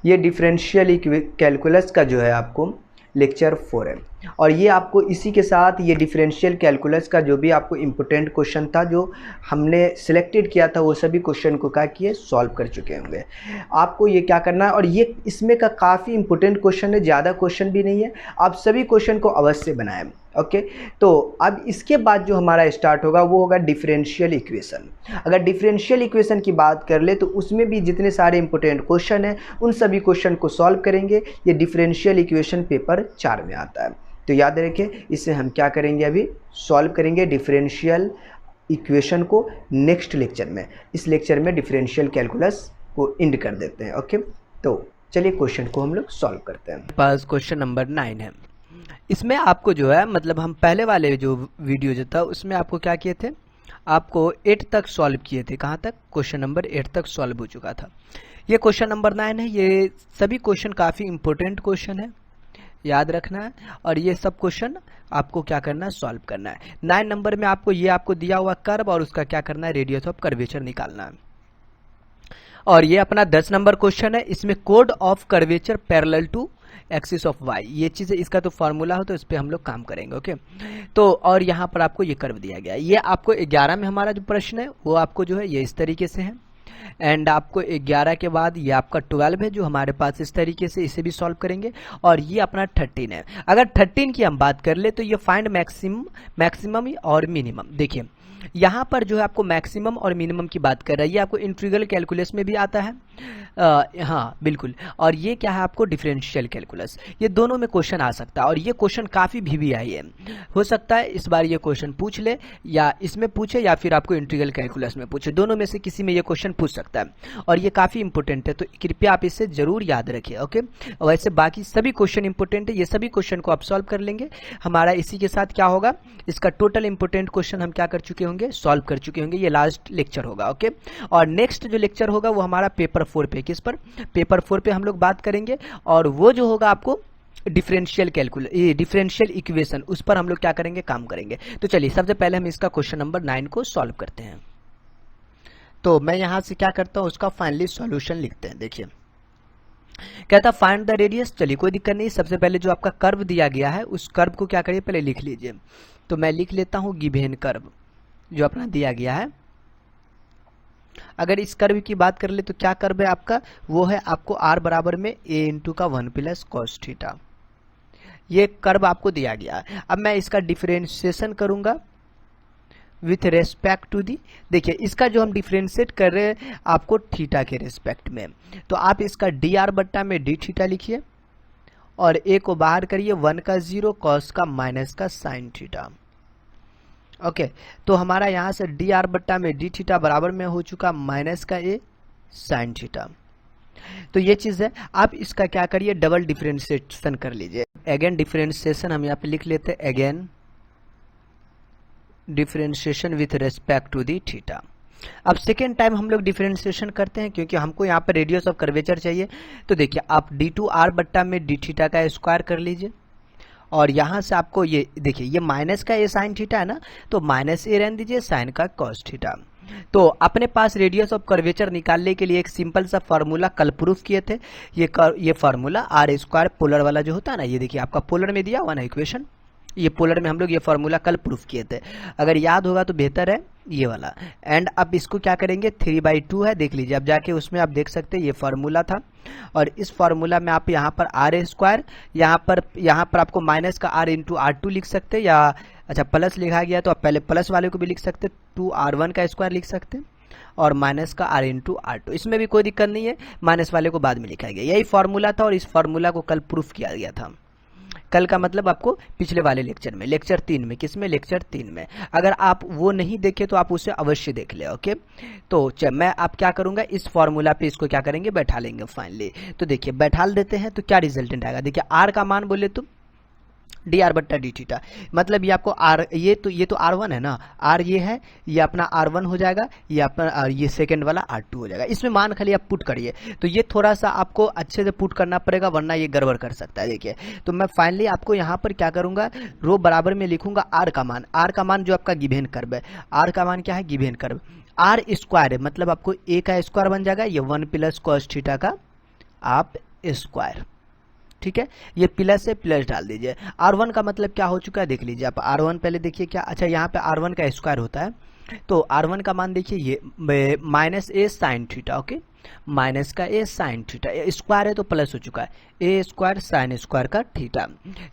ये differential calculus का जो है आपको लेक्चर 4 है, और ये आपको इसी के साथ ये डिफरेंशियल कैलकुलस का जो भी आपको इम्पोर्टेंट क्वेश्चन था जो हमने सिलेक्टेड किया था वो सभी क्वेश्चन को क्या किए सॉल्व कर चुके होंगे। आपको ये क्या करना है, और ये इसमें का काफ़ी इंपॉर्टेंट क्वेश्चन है, ज़्यादा क्वेश्चन भी नहीं है, आप सभी क्वेश्चन को अवश्य बनाएं। ओके, तो अब इसके बाद जो हमारा स्टार्ट होगा वो होगा डिफरेंशियल इक्वेशन। अगर डिफरेंशियल इक्वेशन की बात कर ले तो उसमें भी जितने सारे इंपॉर्टेंट क्वेश्चन हैं उन सभी क्वेश्चन को सॉल्व करेंगे। ये डिफरेंशियल इक्वेशन पेपर 4 में आता है, तो याद रखिए इसे हम क्या करेंगे, अभी सॉल्व करेंगे डिफरेंशियल इक्वेशन को नेक्स्ट लेक्चर में। इस लेक्चर में डिफरेंशियल कैलकुलस को एंड कर देते हैं। ओके, तो चलिए क्वेश्चन को हम लोग सॉल्व करते हैं। पास क्वेश्चन नंबर 9 है। इसमें आपको जो है मतलब हम पहले वाले जो वीडियो जो था उसमें आपको क्या किए थे, आपको 8 तक सॉल्व किए थे। कहाँ तक? क्वेश्चन नंबर 8 तक सॉल्व हो चुका था। ये क्वेश्चन नंबर 9 है। ये सभी क्वेश्चन काफ़ी इंपॉर्टेंट क्वेश्चन है, याद रखना है, और ये सब क्वेश्चन आपको क्या करना है, सॉल्व करना है। 9 नंबर में आपको दिया हुआ कर्व और उसका क्या करना है, रेडियस ऑफ कर्वेचर निकालना है। और ये अपना 10 नंबर क्वेश्चन है। इसमें कोड of curvature parallel to axis of y, ये चीज़ है, इसका तो फार्मूला हो तो इस पर हम लोग काम करेंगे। ओके, तो और यहाँ पर आपको ये कर्व दिया गया है। ये आपको 11 में हमारा जो प्रश्न है वो आपको जो है ये इस तरीके से है, एंड आपको 11 के बाद ये आपका 12 है जो हमारे पास इस तरीके से, इसे भी सॉल्व करेंगे। और ये अपना 13 है। अगर 13 की हम बात कर ले तो ये फाइंड मैक्सिमम और मिनिमम। देखिए यहाँ पर जो है आपको मैक्सिमम और मिनिमम की बात कर रहा है, ये आपको इंटीग्रल कैलकुलस में भी आता है। हाँ बिल्कुल, और ये क्या है आपको डिफरेंशियल कैलकुलस, ये दोनों में क्वेश्चन आ सकता है। और ये क्वेश्चन काफ़ी VVI है, हो सकता है इस बार ये क्वेश्चन पूछ ले, या इसमें पूछे या फिर आपको इंटीग्रल कैलकुलस में पूछे, दोनों में से किसी में ये क्वेश्चन पूछ सकता है। और ये काफ़ी इंपॉर्टेंट है, तो कृपया आप इसे जरूर याद रखिए। ओके, वैसे बाकी सभी क्वेश्चन इंपॉर्टेंट है, ये सभी क्वेश्चन को आप सॉल्व कर लेंगे। हमारा इसी के साथ क्या होगा, इसका टोटल इंपॉर्टेंट क्वेश्चन हम क्या कर चुके होंगे, सॉल्व कर चुके होंगे। ये लास्ट लेक्चर होगा। ओके, और नेक्स्ट जो लेक्चर होगा वो हमारा पेपर 4 पे, किस पर, पेपर 4 पे हम लोग बात करेंगे। और वो जो होगा आपको डिफरेंशियल कैलकुलस, ये डिफरेंशियल इक्वेशन, उस पर हम लोग क्या करेंगे, काम करेंगे। तो चलिए सबसे पहले हम इसका क्वेश्चन नंबर 9 को सॉल्व करते हैं। तो मैं यहां से क्या करता हूं, उसका फाइनली सॉल्यूशन लिखते हैं। देखिए कहता फाइंड द रेडियस, चलिए कोई दिक्कत नहीं। सबसे पहले जो आपका कर्व दिया गया है उस कर्व को क्या करिए, पहले लिख लीजिए। तो मैं लिख लेता हूं गिवेन कर्व जो अपना दिया गया है। अगर इस कर्व की बात कर ले तो क्या कर्व है आपका, वो है आपको r बराबर में a इंटू का 1 प्लस कॉस थीटा, ये कर्व आपको दिया गया है। अब मैं इसका डिफरेंशिएशन करूंगा विथ रेस्पेक्ट टू दी, देखिए इसका जो हम डिफरेंशिएट कर रहे हैं आपको थीटा के रेस्पेक्ट में, तो आप इसका डी आर बट्टा में डी थीटा लिखिए और a को बाहर करिए, 1 का 0 कॉस का माइनस का साइन थीटा। ओके, तो हमारा यहाँ से डी आर बट्टा में डी थीटा बराबर में हो चुका माइनस का a साइन थीटा। तो ये चीज़ है, आप इसका क्या करिए, डबल डिफरेंशिएशन कर लीजिए। अगेन डिफरेंशिएशन हम यहाँ पे लिख लेते हैं, again differentiation with respect to the theta. अब सेकेंड टाइम हम लोग डिफरेंशिएशन करते हैं क्योंकि हमको यहाँ पर रेडियस ऑफ कर्वेचर चाहिए। तो देखिए आप डी टू आर बट्टा में डी थीटा का स्क्वायर कर लीजिए, और यहाँ से आपको ये देखिए ये माइनस का ए साइन थीटा है ना, तो माइनस ए रहने दीजिए, साइन का कॉस थीटा। तो अपने पास रेडियस ऑफ कर्वेचर निकालने के लिए एक सिंपल सा फार्मूला कल प्रूफ किए थे। ये फार्मूला आर स्क्वायर पोलर वाला जो होता है ना, ये देखिए आपका पोलर में दिया हुआ ना इक्वेशन, ये पोलर में हम लोग ये फार्मूला कल प्रूफ किए थे, अगर याद होगा तो बेहतर है ये वाला। एंड अब इसको क्या करेंगे, 3/2 है, देख लीजिए अब जाके उसमें आप देख सकते हैं ये फार्मूला था। और इस फार्मूला में आप यहाँ पर आर स्क्वायर, यहाँ पर आपको माइनस का आर इंटू आर टू लिख सकते हैं, या अच्छा प्लस लिखा गया तो आप पहले प्लस वाले को भी लिख सकते, 2r1 का स्क्वायर लिख सकते, और माइनस का r इंटू आर टू, इसमें भी कोई दिक्कत नहीं है, माइनस वाले को बाद में लिखा गया। यही फार्मूला था और इस फार्मूला को कल प्रूफ किया गया था। कल का मतलब आपको पिछले वाले लेक्चर में, लेक्चर 3 में, किस में, लेक्चर 3 में। अगर आप वो नहीं देखे तो आप उसे अवश्य देख ले। ओके, तो मैं आप क्या करूंगा, इस फॉर्मूला पे इसको क्या करेंगे, बैठा लेंगे फाइनली। तो देखिए बैठाल देते हैं तो क्या रिजल्टेंट आएगा, देखिए आर का मान बोले तो डी आर बट्टा डी थीटा, मतलब ये आपको आर, ये तो R1 है ना, आर ये है, ये अपना R1 हो जाएगा, ये अपना ये सेकंड वाला R2 हो जाएगा। इसमें मान खाली आप पुट करिए, तो ये थोड़ा सा आपको अच्छे से पुट करना पड़ेगा वरना ये गड़बड़ कर सकता है। देखिए तो मैं फाइनली आपको यहाँ पर क्या करूंगा, रो बराबर में लिखूंगा आर का मान, आर का मान जो आपका गिवेन कर्व है, आर का मान क्या है, गिवेन कर्व, आर स्क्वायर है, मतलब आपको ए का स्क्वायर बन जाएगा, ये 1 प्लस कॉस थीटा का आप स्क्वायर। ठीक है, ये प्लस से प्लस डाल दीजिए। R1 का मतलब क्या हो चुका है देख लीजिए आप। R1 पहले देखिए क्या, अच्छा यहाँ पे R1 का स्क्वायर होता है, तो R1 का मान देखिए ये माइनस ए साइन थीटा। ओके, माइनस का ए साइन थीटा, स्क्वायर है तो प्लस हो चुका है, ए स्क्वायर साइन स्क्वायर का थीटा।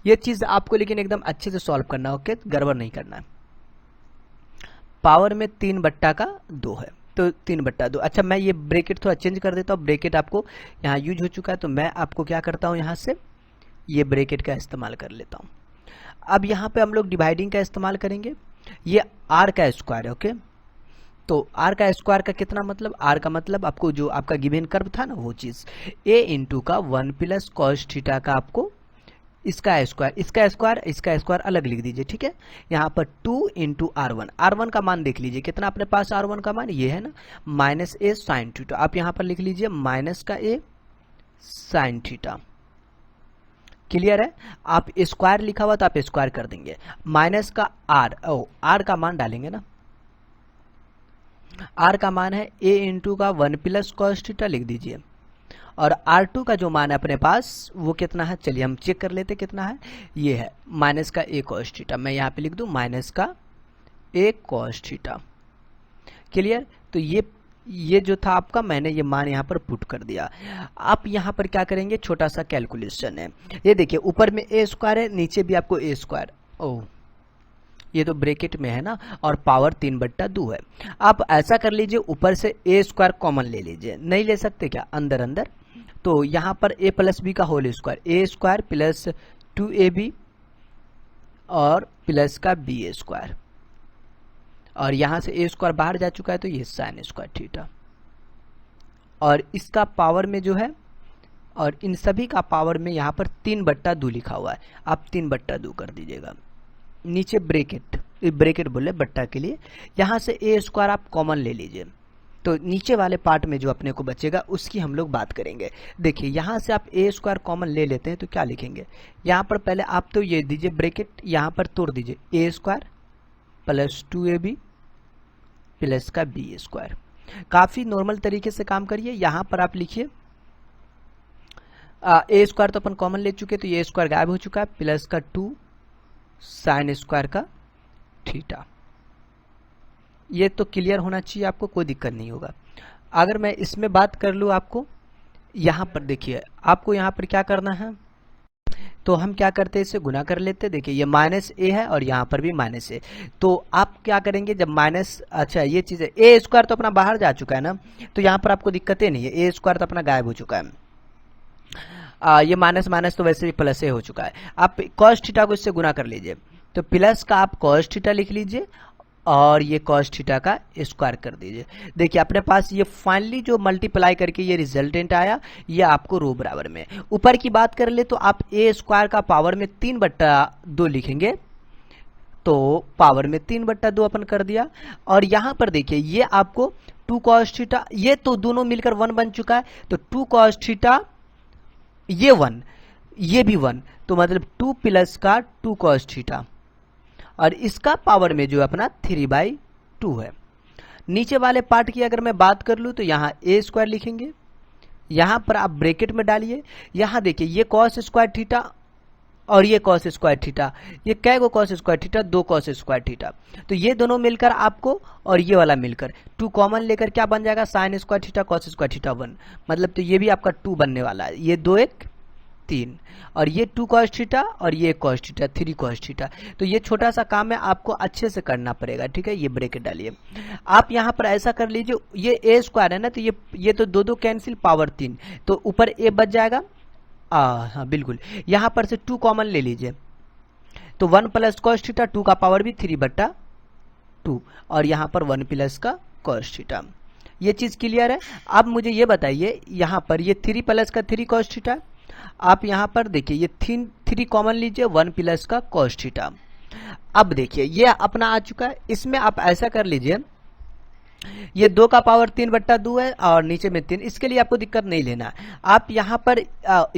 ये चीज आपको लेकिन एकदम अच्छे से सॉल्व करना है। ओके, गड़बड़ नहीं करना है। पावर में 3/2 है, तो 3/2। अच्छा, मैं ये ब्रैकेट थोड़ा चेंज कर देता हूँ। ब्रैकेट आपको यहाँ यूज हो चुका है, तो मैं आपको क्या करता हूँ, यहाँ से ये ब्रैकेट का इस्तेमाल कर लेता हूँ। अब यहाँ पे हम लोग डिवाइडिंग का इस्तेमाल करेंगे। ये आर का स्क्वायर है। ओके, तो आर का स्क्वायर का कितना मतलब, आर का मतलब आपको जो आपका गिवन कर्व था ना वो चीज, ए इंटू का 1 प्लस कॉस थीटा का आपको इसका स्क्वायर अलग लिख दीजिए। ठीक है, यहाँ पर 2 इंटू R1 का मान देख लीजिए कितना अपने पास। R1 का मान ये है ना, माइनस ए साइन थीटा। आप यहाँ पर लिख लीजिए माइनस का ए साइन थीटा। क्लियर है, आप स्क्वायर लिखा हुआ तो आप स्क्वायर कर देंगे। माइनस का आर का मान डालेंगे ना, आर का मान है ए इंटू का 1 प्लस कॉस थीटा लिख दीजिए। और R2 का जो मान है अपने पास वो कितना है, चलिए हम चेक कर लेते कितना है। ये है माइनस का ए कॉस थीटा। मैं यहाँ पे लिख दूं माइनस का ए कॉस थीटा। क्लियर, तो ये जो था आपका, मैंने ये मान यहाँ पर पुट कर दिया। आप यहाँ पर क्या करेंगे, छोटा सा कैलकुलेशन है। ये देखिए ऊपर में ए स्क्वायर है, नीचे भी आपको ए स्क्वायर। ओह, ये तो ब्रैकेट में है ना, और पावर 3/2 है। आप ऐसा कर लीजिए, ऊपर से ए स्क्वायर कॉमन ले लीजिए। नहीं ले सकते क्या, अंदर अंदर, तो यहाँ पर ए प्लस बी का होल स्क्वायर, ए स्क्वायर प्लस 2ab और प्लस का बी स्क्वायर, और यहाँ से ए स्क्वायर बाहर जा चुका है तो ये साइन स्क्वायर थीटा। और इसका पावर में जो है, और इन सभी का पावर में यहाँ पर 3/2 लिखा हुआ है, आप 3/2 कर दीजिएगा। नीचे ब्रैकेट बोले बट्टा के लिए, यहाँ से ए स्क्वायर आप कॉमन ले लीजिए, तो नीचे वाले पार्ट में जो अपने को बचेगा उसकी हम लोग बात करेंगे। देखिए यहाँ से आप ए स्क्वायर कॉमन ले लेते हैं तो क्या लिखेंगे, यहाँ पर पहले आप तो ये दीजिए ब्रैकेट, यहाँ पर तोड़ दीजिए ए स्क्वायर प्लस 2ab प्लस का बी स्क्वायर। काफी नॉर्मल तरीके से काम करिए। यहाँ पर आप लिखिए ए स्क्वायर तो अपन कॉमन ले चुके, तो ये स्क्वायर गायब हो चुका है, प्लस का 2 साइन स्क्वायर का थीटा। ये तो क्लियर होना चाहिए आपको, कोई दिक्कत नहीं होगा। अगर मैं इसमें बात कर लूँ आपको, यहाँ पर देखिए आपको यहाँ पर क्या करना है, तो हम क्या करते हैं, इसे गुना कर लेते हैं। देखिए ये माइनस ए है और यहाँ पर भी माइनस ए, तो आप क्या करेंगे जब माइनस, अच्छा ये चीज़ है, ए स्क्वायर तो अपना बाहर जा चुका है ना, तो यहाँ पर आपको दिक्कतें नहीं है, ए स्क्वायर तो अपना गायब हो चुका है। ये माइनस माइनस तो वैसे भी प्लस ए हो चुका है। आप कॉस थीटा को इससे गुना कर लीजिए, तो प्लस का आप कॉस थीटा लिख लीजिए और ये कॉस थीटा का स्क्वायर कर दीजिए। देखिए अपने पास ये फाइनली जो मल्टीप्लाई करके ये रिजल्टेंट आया, ये आपको रो बराबर में। ऊपर की बात कर ले तो आप ए स्क्वायर का पावर में 3/2 लिखेंगे, तो पावर में 3/2 अपन कर दिया। और यहां पर देखिए ये आपको 2 कॉस थीटा, ये तो दोनों मिलकर 1 बन चुका है, तो 2 कॉस थीटा ये 1, ये भी 1, तो मतलब 2 प्लस का 2 कॉस थीटा, और इसका पावर में जो अपना 3/2 है। नीचे वाले पार्ट की अगर मैं बात कर लूं तो यहाँ ए स्क्वायर लिखेंगे, यहाँ पर आप ब्रैकेट में डालिए। यहाँ देखिए ये कॉस स्क्वायर थीटा और ये कॉस स्क्वायर थीटा, ये कै गो cos square theta, 2 cos square theta, तो ये दोनों मिलकर आपको और ये वाला मिलकर 2 कॉमन लेकर क्या बन जाएगा, sine square theta cos square theta 1, मतलब तो ये भी आपका 2 बनने वाला है। ये 2 1 3, और ये 2 कॉस थीटा और ये कॉस थीटा 3 कॉस थीटा। तो ये छोटा सा काम है, आपको अच्छे से करना पड़ेगा। ठीक है, ये ब्रैकेट डालिए। आप यहाँ पर ऐसा कर लीजिए, ये ए स्क्वायर है ना, तो ये तो 2 कैंसिल, पावर 3, तो ऊपर ए बच जाएगा। हाँ बिल्कुल, यहाँ पर से 2 कॉमन ले लीजिए, तो 1 प्लस कॉस थीटा, 2 का पावर भी 3/2, और यहाँ पर 1 प्लस का कॉस थीटा। ये चीज क्लियर है। अब मुझे ये बताइए, यहाँ पर ये 3 प्लस का 3 कॉस थीटा, आप यहाँ पर देखिए ये 3 कॉमन लीजिए, 1 प्लस का कॉस थीटा। अब देखिए ये अपना आ चुका है। इसमें आप ऐसा कर लीजिए, ये 2 का पावर 3/2 है और नीचे में 3, इसके लिए आपको दिक्कत नहीं लेना। आप यहाँ पर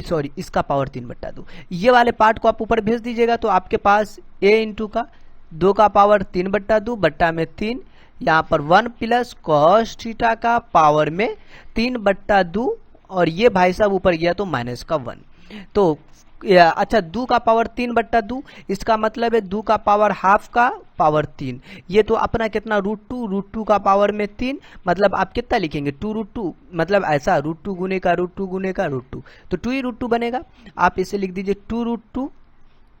सॉरी, इसका पावर 3/2, ये वाले पार्ट को आप ऊपर भेज दीजिएगा, तो आपके पास a इंटू का 2 का पावर 3/2 बट्टा में 3, यहाँ पर 1 प्लस कॉस थीटा का पावर में 3/2 और ये भाई साहब ऊपर गया तो माइनस का 1। तो अच्छा 2 का पावर 3/2, इसका मतलब है 2 का पावर हाफ का पावर 3। ये तो अपना कितना √2 का पावर में 3, मतलब आप कितना लिखेंगे 2√2, मतलब ऐसा √2 गुने का √2 गुने का √2, तो 2 ही √2 बनेगा। आप इसे लिख दीजिए 2√2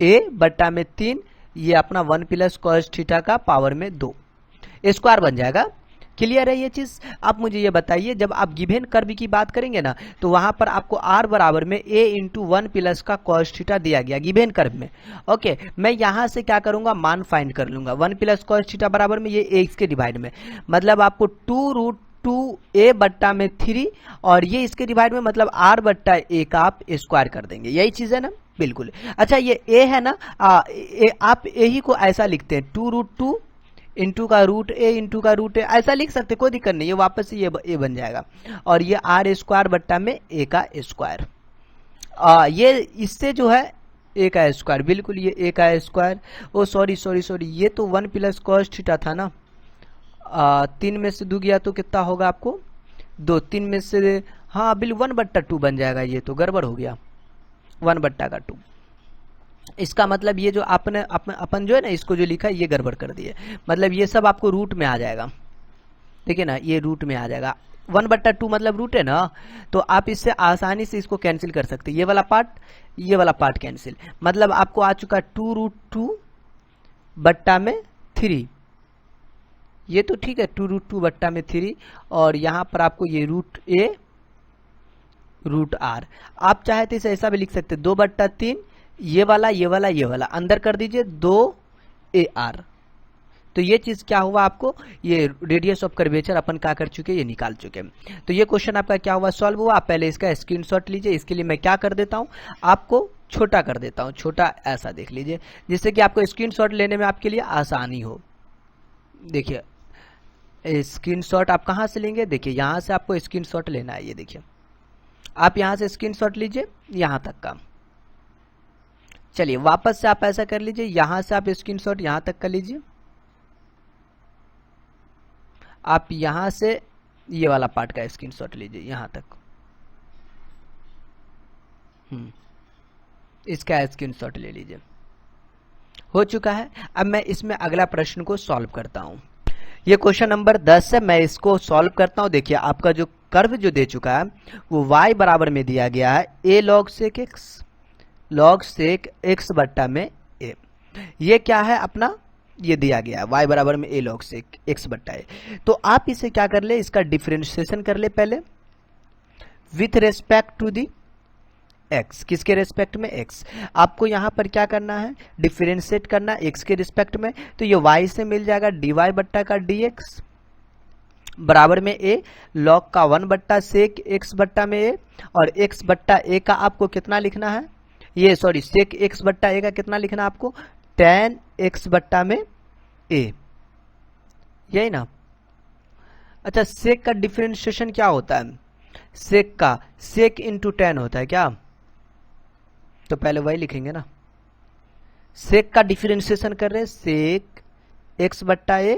a बट्टा में 3, ये अपना 1 प्लस कॉस थीटा का पावर में 2 स्क्वायर बन जाएगा। क्लियर है ये चीज? आप मुझे ये बताइए, जब आप गिवन कर्व की बात करेंगे ना, तो वहां पर आपको r बराबर में a इंटू 1 प्लस का कॉस थीटा दिया गया गिवन कर्व में। ओके, मैं यहां से क्या करूंगा, मान फाइंड कर लूंगा। 1 प्लस कॉस थीटा बराबर में ये a इसके डिवाइड में, मतलब आपको 2√2a बट्टा में 3, और ये इसके डिवाइड में मतलब r बट्टा a का आप स्क्वायर कर देंगे। यही चीज है ना? बिल्कुल। अच्छा ये a है ना, आप यही को ऐसा लिखते हैं 2√2 इंटू का √a इंटू का √a, ऐसा लिख सकते, कोई दिक्कत नहीं, ये वापस से ये a बन जाएगा, और ये r स्क्वायर बट्टा में a का स्क्वायर। ये इससे जो है a का स्क्वायर, बिल्कुल ये a का स्क्वायर। ओ सॉरी, ये तो 1 प्लस कॉस थीटा था ना। 3 में से 2 गया तो कितना होगा आपको 2, 3 में से, हाँ बिल 1/2 बन जाएगा। ये तो गड़बड़ हो गया, 1/2। इसका मतलब ये जो आपने अपन जो है ना, इसको जो लिखा है ये गड़बड़ कर दिए, मतलब ये सब आपको रूट में आ जाएगा। ठीक है ना, ये रूट में आ जाएगा। 1/2 मतलब रूट है ना, तो आप इससे आसानी से इसको कैंसिल कर सकते हैं। ये वाला पार्ट कैंसिल, मतलब आपको आ चुका 2√2 बट्टा में 3। ये तो ठीक है, 2√2 बट्टा में 3, और यहां पर आपको ये √a √r, आप चाहे तो इसे ऐसा भी लिख सकते 2/3, ये वाला अंदर कर दीजिए 2ar। तो ये चीज क्या हुआ, आपको ये रेडियस ऑफ कर्वेचर अपन क्या कर चुके, ये निकाल चुके। तो ये क्वेश्चन आपका क्या हुआ, सॉल्व हुआ। पहले इसका स्क्रीनशॉट लीजिए। इसके लिए मैं क्या कर देता हूं, आपको छोटा कर देता हूं, छोटा ऐसा देख लीजिए, जिससे कि आपको स्क्रीनशॉट लेने में आपके लिए आसानी हो। देखिए स्क्रीनशॉट आप कहां से लेंगे, देखिए यहां से आपको स्क्रीनशॉट लेना है। ये देखिए आप यहां से स्क्रीनशॉट लीजिए यहां तक का। चलिए वापस से आप ऐसा कर लीजिए, यहां से आप स्क्रीनशॉट यहां तक कर लीजिए। आप यहां से ये वाला पार्ट का स्क्रीनशॉट लीजिए यहां तक। इसका स्क्रीनशॉट ले लीजिए। हो चुका है। अब मैं इसमें अगला प्रश्न को सॉल्व करता हूं। ये क्वेश्चन नंबर 10 है, मैं इसको सॉल्व करता हूं। देखिए आपका जो कर्व जो दे चुका है वो y बराबर में दिया गया है a log sec x बट्टा में a। ये क्या है अपना, ये दिया गया है y बराबर में a log sec x बट्टा a। तो आप इसे क्या कर ले, इसका डिफरेंशिएशन कर ले पहले with respect to the x। किसके रेस्पेक्ट में, x। आपको यहां पर क्या करना है, डिफरेंशिएट करना x के रिस्पेक्ट में। तो ये y से मिल जाएगा dy बट्टा का dx बराबर में a log का 1 बट्टा सेक x बट्टा में a, और x बट्टा a का आपको कितना लिखना है, ये सॉरी सेक x बट्टा a का कितना लिखना है आपको, tan x बट्टा में a, यही ना। अच्छा सेक का डिफरेंशिएशन क्या होता है, सेक का सेक इंटू tan होता है क्या, तो पहले वही लिखेंगे ना। सेक का डिफरेंशिएशन कर रहे हैं सेक x बट्टा a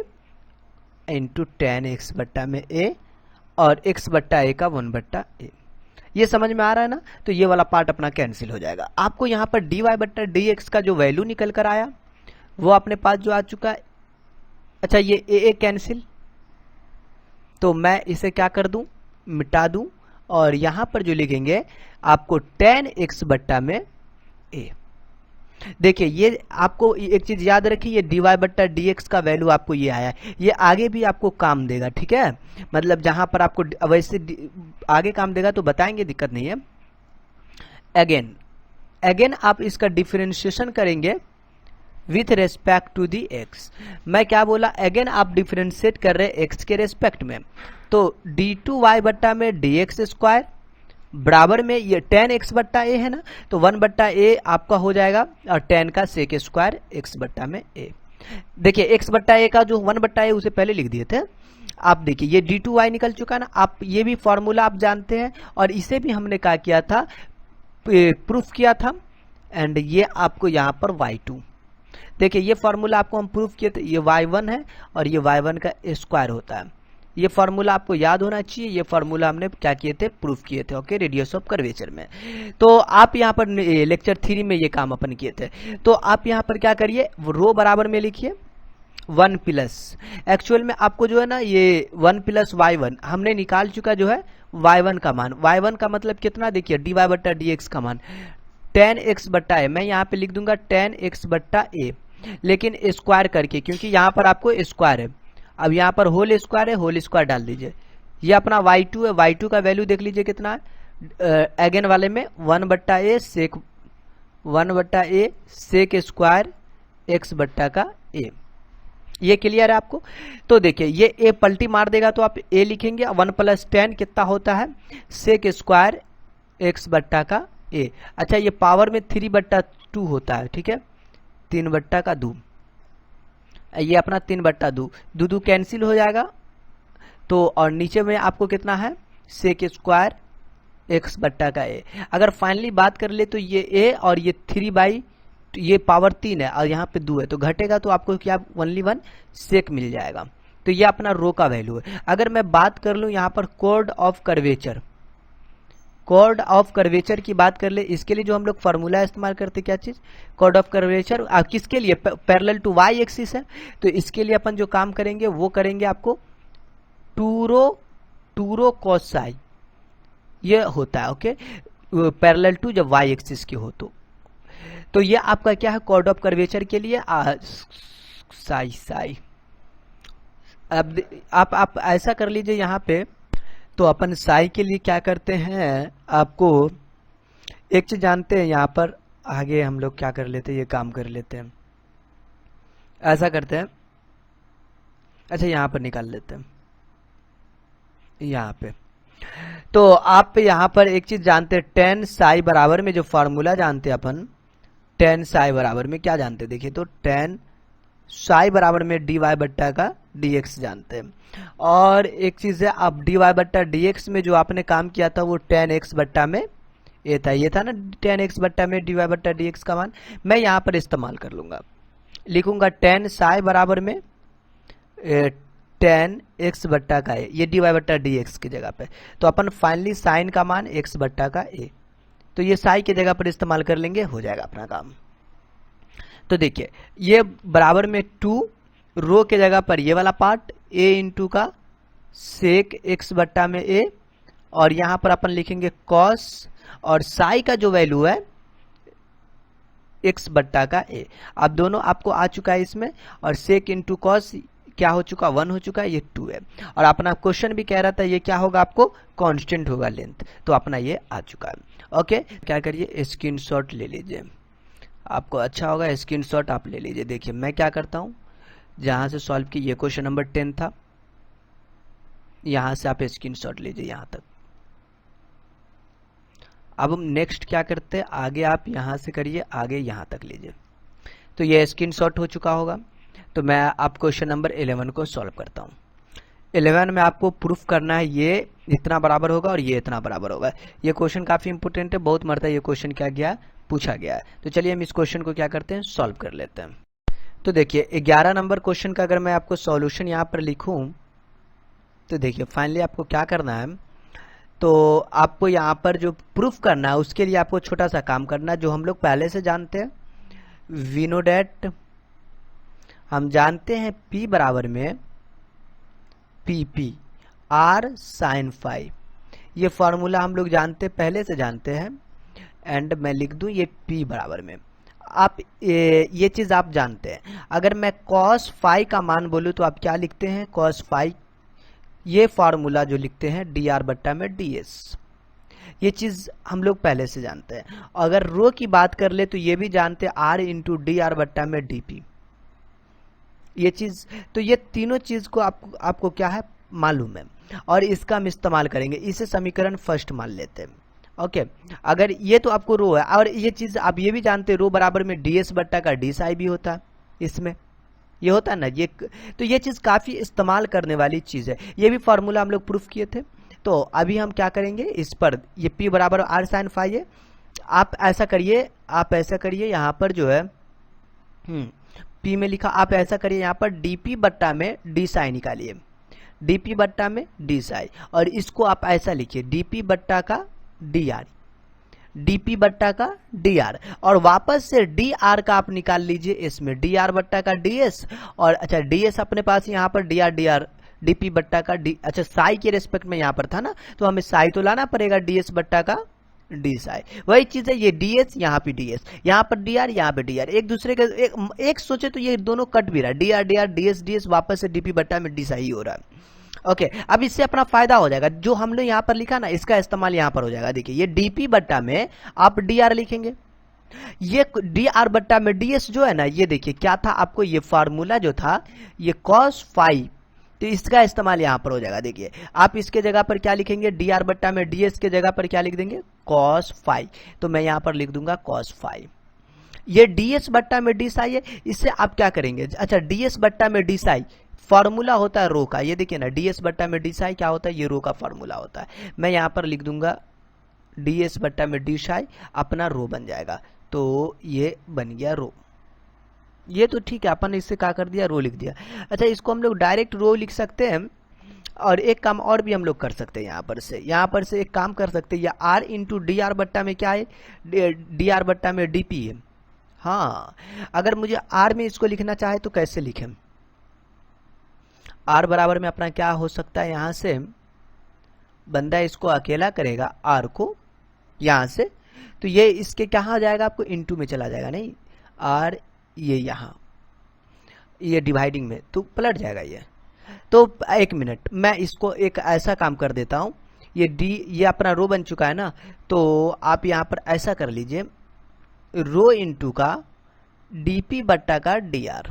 इंटू tan x बट्टा में a, और x बट्टा a का 1/a। ये समझ में आ रहा है ना। तो ये वाला पार्ट अपना कैंसिल हो जाएगा। आपको यहाँ पर dy बट्टा dx का जो वैल्यू निकल कर आया वो अपने पास जो आ चुका है। अच्छा ये a कैंसिल, तो मैं इसे क्या कर दूं, मिटा दूं, और यहां पर जो लिखेंगे आपको tan x बट्टा में a। देखिए ये आपको एक चीज याद रखिए, ये dy बट्टा dx का वैल्यू आपको ये आया है, ये आगे भी आपको काम देगा। ठीक है, मतलब जहां पर आपको वैसे आगे काम देगा तो बताएंगे, दिक्कत नहीं है। अगेन आप इसका डिफरेंशिएशन करेंगे with respect to the x। मैं क्या बोला, अगेन आप डिफरेंशिएट कर रहे x के रेस्पेक्ट में, तो d2y बट्टा में dx स्क्वायर बराबर में ये tan x बट्टा a है ना, तो 1/a आपका हो जाएगा, और tan का सेक स्क्वायर x बट्टा में a। देखिए x बट्टा a का जो 1/a उसे पहले लिख दिए थे। आप देखिए ये d2y निकल चुका ना, आप ये भी फॉर्मूला आप जानते हैं, और इसे भी हमने क्या किया था, प्रूफ किया था। एंड ये आपको यहाँ पर y2, देखिए ये फॉर्मूला आपको हम प्रूफ किए थे, ये y1 है और ये y1 का स्क्वायर होता है, ये फार्मूला आपको याद होना चाहिए। ये फार्मूला हमने क्या किए थे, प्रूफ किए थे। ओके, रेडियस ऑफ कर्वेचर में। तो आप यहाँ पर लेक्चर 3 में ये काम अपन किए थे। तो आप यहाँ पर क्या करिए, रो बराबर में लिखिए 1 प्लस, एक्चुअल में आपको जो है ना ये 1 प्लस y1 हमने निकाल चुका जो है y1 का मान। y1 का मतलब कितना, देखिए dy बट्टा dx का मान 10x बट्टा ए। मैं यहाँ पे लिख दूंगा 10x बट्टा ए, लेकिन स्क्वायर करके, क्योंकि यहाँ पर आपको स्क्वायर है। अब यहाँ पर होल स्क्वायर है, होल स्क्वायर डाल दीजिए। ये अपना y2 है, y2 का वैल्यू देख लीजिए कितना है, अगेन वाले में 1 बट्टा ए सेक 1 बट्टा ए सेक स्क्वायर x बट्टा का ए। ये क्लियर है आपको। तो देखिए ये ए पलटी मार देगा तो आप ए लिखेंगे, 1 प्लस 10 कितना होता है, सेक स्क्वायर x बट्टा का ए। अच्छा, ये पावर में 3 बट्टा 2 होता है, ठीक है, 3 बट्टा का 2, ये अपना 3 बट्टा 2, 2 कैंसिल हो जाएगा। तो और नीचे में आपको कितना है, सेक स्क्वायर x बट्टा का ए। अगर फाइनली बात कर ले तो ये a और ये 3 बाई, ये पावर 3 है और यहाँ पे 2 है, तो घटेगा तो आपको क्या ओनली 1 सेक मिल जाएगा। तो ये अपना रो का वैल्यू है। अगर मैं बात कर लूँ यहाँ पर code of curvature, code of curvature की बात कर ले, इसके लिए जो हम लोग फार्मूला इस्तेमाल करते, क्या चीज, कोड ऑफ कर्वेचर। किसके लिए, पैरेलल टू वाई एक्सिस है। तो इसके लिए अपन जो काम करेंगे वो करेंगे आपको टू रो कॉस साई, ये होता है। ओके, पैरेलल टू जब वाई एक्सिस की हो तो ये आपका क्या है, कोड ऑफ कर्वेचर के लिए साई साई। अब आप ऐसा कर लीजिए यहाँ पे, तो अपन साई के लिए क्या करते हैं, आपको एक चीज जानते हैं, यहाँ पर आगे हम लोग क्या कर लेते हैं, ये काम कर लेते हैं, ऐसा करते हैं। अच्छा, यहाँ पर निकाल लेते हैं, यहाँ पे। तो आप यहाँ पर एक चीज जानते हैं, टेन साई बराबर में जो फार्मूला जानते हैं अपन, टेन साई बराबर में क्या जानते हैं, देखिए तो टेन साई बराबर में डी वाई बट्टा का डी एक्स जानते हैं। और एक चीज है, आप डी वाई बट्टा डी एक्स में जो आपने काम किया था वो टेन एक्स बट्टा में ये था, ये था ना टेन एक्स बट्टा में डी वाई बट्टा डी एक्स का मान, मैं यहाँ पर इस्तेमाल कर लूंगा, लिखूंगा टेन साई बराबर में टेन एक्स बट्टा का ए, ये डी वाई बट्टा डी एक्स की जगह पे। तो अपन फाइनली साइन का मान एक्स बट्टा का ए, तो ये साई की जगह पर इस्तेमाल कर लेंगे, हो जाएगा अपना काम। तो देखिए ये बराबर में 2 रो के जगह पर ये वाला पार्ट a इंटू का सेक x बट्टा में a, और यहां पर अपन लिखेंगे cos, और साई का जो वैल्यू है x बट्टा का a। अब दोनों आपको आ चुका है इसमें, और सेक इंटू कॉस क्या हो चुका, 1 हो चुका है, ये 2 है। और अपना क्वेश्चन भी कह रहा था ये क्या होगा, आपको कांस्टेंट होगा लेंथ, तो अपना ये आ चुका है। ओके, क्या करिए, स्क्रीनशॉट ले लीजिए, आपको अच्छा होगा, स्क्रीनशॉट आप ले लीजिए। देखिए मैं क्या करता हूं, जहां से सॉल्व की, ये क्वेश्चन नंबर 10 था, यहां से आप स्क्रीनशॉट लीजिए यहां तक। अब हम नेक्स्ट क्या करते हैं, आगे आप यहां से करिए, आगे यहां तक लीजिए। तो ये स्क्रीनशॉट हो चुका होगा। तो मैं आप क्वेश्चन नंबर 11 को सॉल्व करता हूं। 11 में आपको प्रूफ करना है ये इतना बराबर होगा और ये इतना बराबर होगा। ये क्वेश्चन काफी इंपोर्टेंट है, बहुत मरता है ये क्वेश्चन क्या गया, पूछा गया है। तो चलिए हम इस क्वेश्चन को क्या करते हैं, सॉल्व कर लेते हैं। तो देखिए 11 नंबर क्वेश्चन का अगर मैं आपको सॉल्यूशन यहाँ पर लिखूं, तो देखिए फाइनली आपको क्या करना है, तो आपको यहाँ पर जो प्रूफ करना है उसके लिए आपको छोटा सा काम करना है, जो हम लोग पहले से जानते हैं। वी नो डैट, हम जानते हैं P बराबर में PP R sin फाई, ये फॉर्मूला हम लोग जानते पहले से जानते हैं। एंड मैं लिख दूं ये P बराबर में, आप ये चीज आप जानते हैं। अगर मैं cos फाई का मान बोलूं तो आप क्या लिखते हैं, cos फाई, ये फॉर्मूला जो लिखते हैं dr बट्टा में ds, ये चीज हम लोग पहले से जानते हैं। अगर रो की बात कर ले तो ये भी जानते हैं r इंटू डी आर बट्टा में dp, ये चीज। तो ये तीनों चीज को आपको क्या है मालूम है, और इसका हम इस्तेमाल करेंगे। इसे समीकरण फर्स्ट मान लेते हैं। ओके, अगर ये तो आपको रो है, और ये चीज आप ये भी जानते हैं रो बराबर में ds बट्टा का डी साई भी होता है, इसमें ये होता है ना ये। तो ये चीज काफी इस्तेमाल करने वाली चीज है, ये भी फॉर्मूला हम लोग प्रूफ किए थे। तो अभी हम क्या करेंगे, इस पर ये P बराबर R sin फाई है, आप ऐसा करिए यहाँ पर जो है P में लिखा, आप ऐसा करिए यहाँ पर dp बट्टा में d साई निकालिए, डीपी बट्टा में डी साई, और इसको आप ऐसा लिखिए डीपी बट्टा का डी आर, डीपी बट्टा का डी आर, और वापस से डी आर का आप निकाल लीजिए इसमें डी आर बट्टा का डी एस, और अच्छा डी एस अपने पास यहाँ पर डी आर डीपी बट्टा का डी, अच्छा साई के रेस्पेक्ट में यहाँ पर था ना, तो हमें साई तो लाना पड़ेगा डी एस बट्टा का डी साई, वही चीज है, ये डी एस यहाँ पे डी एस, यहाँ पर डी आर यहाँ पे डी आर, एक दूसरे के एक सोचे तो ये दोनों कट भी रहा है, डी आर डी एस वापस से डीपी बट्टा में डी साई हो रहा है। ओके अब इससे अपना फायदा हो जाएगा, जो हमने यहाँ पर लिखा ना इसका इस्तेमाल यहाँ पर हो जाएगा। देखिए ये डीपी बट्टा में आप डी आर लिखेंगे, ये डी आर बट्टा में डी एस जो है ना, ये देखिए क्या था आपको, ये फार्मूला जो था ये कॉस फाई, तो इसका इस्तेमाल यहां पर हो जाएगा। देखिए आप इसके जगह पर क्या लिखेंगे, डी आर बट्टा में डी एस के जगह पर क्या लिख देंगे, कॉस फाई, तो मैं यहां पर लिख दूंगा कॉस फाई। ये डी एस बट्टा में डी साई है, इससे आप क्या करेंगे, अच्छा डी एस बट्टा में डी साई फॉर्मूला होता है रो का, ये देखिए ना डी एस बट्टा में डी साई क्या होता है, ये रो का फॉर्मूला होता है। मैं यहां पर लिख दूंगा डी एस बट्टा में डी साई, अपना रो बन जाएगा, तो ये बन गया रो। ये तो ठीक है, अपन ने इससे क्या कर दिया, रो लिख दिया। अच्छा इसको हम लोग डायरेक्ट रो लिख सकते हैं, और एक काम और भी हम लोग कर सकते हैं, यहाँ पर से एक काम कर सकते हैं, या आर इंटू डी आर बट्टा में क्या है, डी आर बट्टा में डीपी है। हाँ अगर मुझे आर में इसको लिखना चाहे तो कैसे लिखें, आर बराबर में अपना क्या हो सकता है, यहां से बंदा इसको अकेला करेगा आर को यहां से, तो ये इसके कहाँ जाएगा, आपको इनटू में चला जाएगा, नहीं आर ये यहाँ ये डिवाइडिंग में तो पलट जाएगा ये। तो एक मिनट मैं इसको एक ऐसा काम कर देता हूं, ये डी ये अपना रो बन चुका है ना, तो आप यहां पर ऐसा कर लीजिए रो इंटू का डीपी बट्टा का डी आर,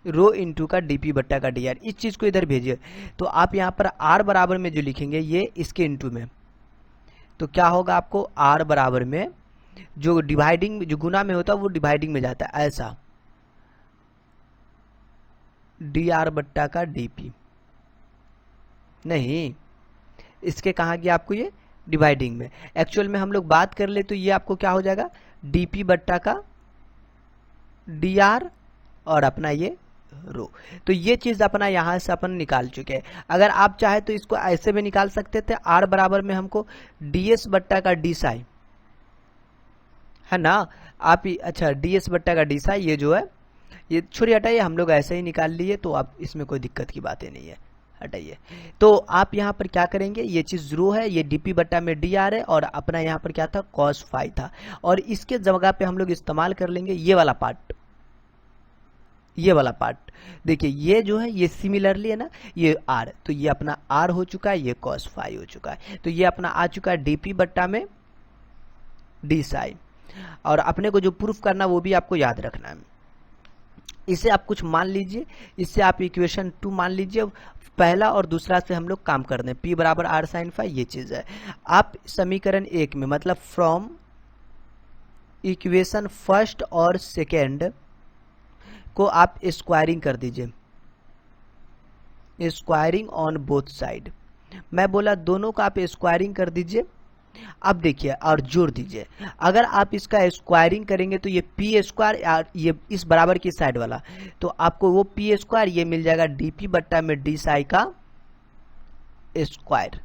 रो इंटू का डीपी बट्टा का डी आर, इस चीज को इधर भेजिए। तो आप यहां पर आर बराबर में जो लिखेंगे ये इसके इंटू में, तो क्या होगा आपको आर बराबर में जो डिवाइडिंग जो गुना में होता है वो डिवाइडिंग में जाता है, ऐसा डी आर बट्टा का डीपी, नहीं इसके कहा गया आपको ये डिवाइडिंग में, एक्चुअल में हम लोग बात कर ले तो ये आपको क्या हो जाएगा डीपी बट्टा का डी आर और अपना ये रो। तो ये चीज अपना यहां से अपन निकाल चुके हैं। अगर आप चाहे तो इसको ऐसे भी निकाल सकते थे, आर बराबर में हमको डी एस बट्टा का डी साई है ना, आप ही अच्छा डी एस बट्टा का डी साई, ये जो है ये छोड़ी हटाइए, हम लोग ऐसे ही निकाल लिए, तो आप इसमें कोई दिक्कत की बातें नहीं है, हटाइए। तो आप यहाँ पर क्या करेंगे, ये चीज रो है, ये डीपी बट्टा में डी आर है, और अपना यहाँ पर क्या था कॉस फाई था, और इसके जगह पे हम लोग इस्तेमाल कर लेंगे ये वाला पार्ट, ये वाला पार्ट। देखिए ये जो है ये सिमिलरली है ना, ये आर, तो ये अपना आर हो चुका है, ये कॉस फाई हो चुका है, तो ये अपना आ चुका है डीपी बट्टा में डी साई। और अपने को जो प्रूफ करना वो भी आपको याद रखना है, इसे आप कुछ मान लीजिए, इससे आप इक्वेशन 2 मान लीजिए, पहला और दूसरा से हम लोग काम कर दें, P बराबर आर साइन फाई, ये चीज है। आप समीकरण 1 में मतलब फ्रॉम इक्वेशन फर्स्ट और सेकेंड को आप स्क्वायरिंग कर दीजिए, स्क्वायरिंग ऑन बोथ साइड, मैं बोला दोनों का आप स्क्वायरिंग कर दीजिए। अब देखिए और जोड़ दीजिए, अगर आप इसका स्क्वायरिंग करेंगे तो ये पी स्क्वायर, ये इस बराबर की साइड वाला, तो आपको वो पी स्क्वायर ये मिल जाएगा डीपी बट्टा में डी साई का स्क्वायर,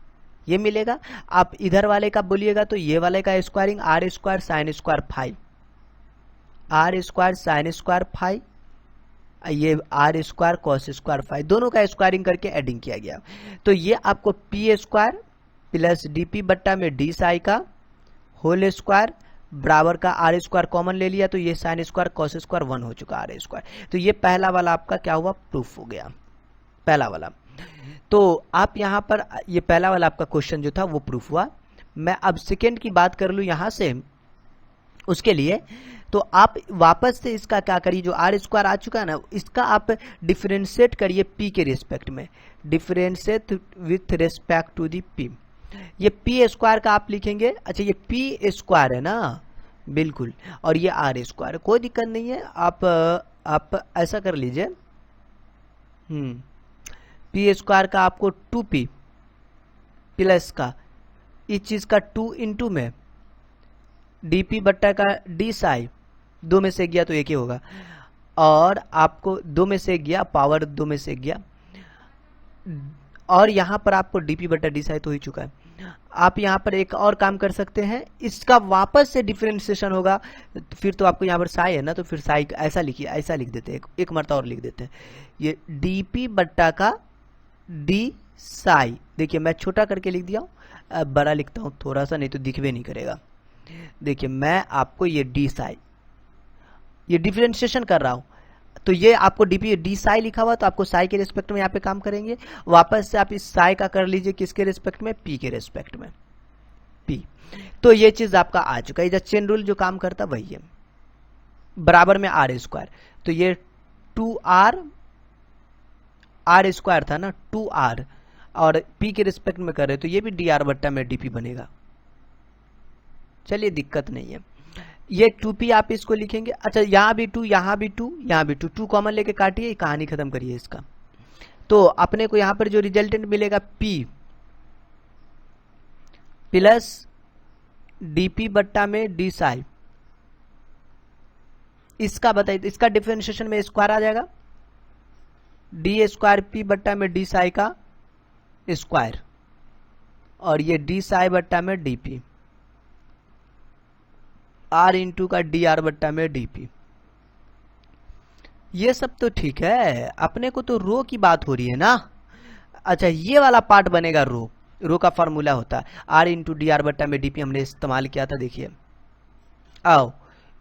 ये मिलेगा। आप इधर वाले का बोलिएगा तो ये वाले का squaring r square sine square phi, r square sine square phi, ये r square cos square phi, दोनों का स्क्वायरिंग करके एडिंग किया गया। तो ये आपको पी स्क्वायर प्लस डीपी बट्टा में डी साई का होल स्क्वायर बराबर का आर स्क्वायर कॉमन ले लिया, तो ये साइन स्क्वायर कॉस स्क्वायर 1 हो चुका आर स्क्वायर। तो ये पहला वाला आपका क्या हुआ, प्रूफ हो गया, पहला वाला। तो आप यहां पर ये पहला वाला आपका क्वेश्चन जो था वो प्रूफ हुआ। मैं अब सेकेंड की बात कर लूं यहां से, उसके लिए तो आप वापस से इसका क्या करिए, जो आर स्क्वायर आ चुका है ना, इसका आप डिफरेंशिएट करिए पी के रिस्पेक्ट में, differentiate with respect to the p. ये पी स्क्वायर का आप लिखेंगे, अच्छा ये पी स्क्वायर है ना, बिल्कुल, और ये आर स्क्वायर, कोई दिक्कत नहीं है, आप ऐसा कर लीजिए, पी स्क्वायर का आपको 2p प्लस का इस चीज का 2 इंटू में डीपी बट्टा का डी साई, 2 में से गया तो एक ही होगा, और आपको 2 में से गया पावर 2 में से गया, और यहाँ पर आपको डीपी बटा डी साई तो हो ही चुका है। आप यहाँ पर एक और काम कर सकते हैं, इसका वापस से डिफरेंशिएशन होगा, फिर तो आपको यहाँ पर साई है ना, तो फिर साई ऐसा लिखिए, ऐसा लिख देते हैं, एक मरता और लिख देते हैं, ये डीपी बट्टा का डी साई। देखिए मैं छोटा करके लिख दिया हूँ, अब बड़ा लिखता हूँ थोड़ा सा, नहीं तो दिखवे नहीं करेगा। देखिए मैं आपको ये डी साई, ये डिफरेंशिएशन कर रहा हूँ, तो ये आपको डीपी डी साई लिखा हुआ, तो आपको साई के रिस्पेक्ट में यहाँ पे काम करेंगे। वापस से आप इस साई का कर लीजिए किसके रिस्पेक्ट में, पी के रिस्पेक्ट में, पी। तो ये चीज आपका आ चुका है, इधर चेन रूल जो काम करता वही है, बराबर में आर स्क्वायर। तो ये 2r, आर स्क्वायर था ना 2r, और पी के रिस्पेक्ट में कर रहे तो ये भी डी आर बट्टा में डीपी बनेगा। चलिए दिक्कत नहीं है, ये 2p आप इसको लिखेंगे। अच्छा यहाँ भी 2, यहाँ भी 2, यहाँ भी 2, 2 कॉमन लेके काटिए, कहानी खत्म करिए इसका। तो अपने को यहाँ पर जो रिजल्टेंट मिलेगा p प्लस dp बट्टा में डी साई, इसका बताइए, इसका डिफरेंशिएशन में स्क्वायर आ जाएगा, डी स्क्वायर p बट्टा में डी साई का स्क्वायर, और ये डी साई बट्टा में dp, आर इंटू का डी आर बट्टा में डीपी। ये सब तो ठीक है, अपने को तो रो की बात हो रही है ना। अच्छा ये वाला पार्ट बनेगा रो, रो का फॉर्मूला होता है आर इंटू डी आर बट्टा में डीपी, हमने इस्तेमाल किया था। देखिए आओ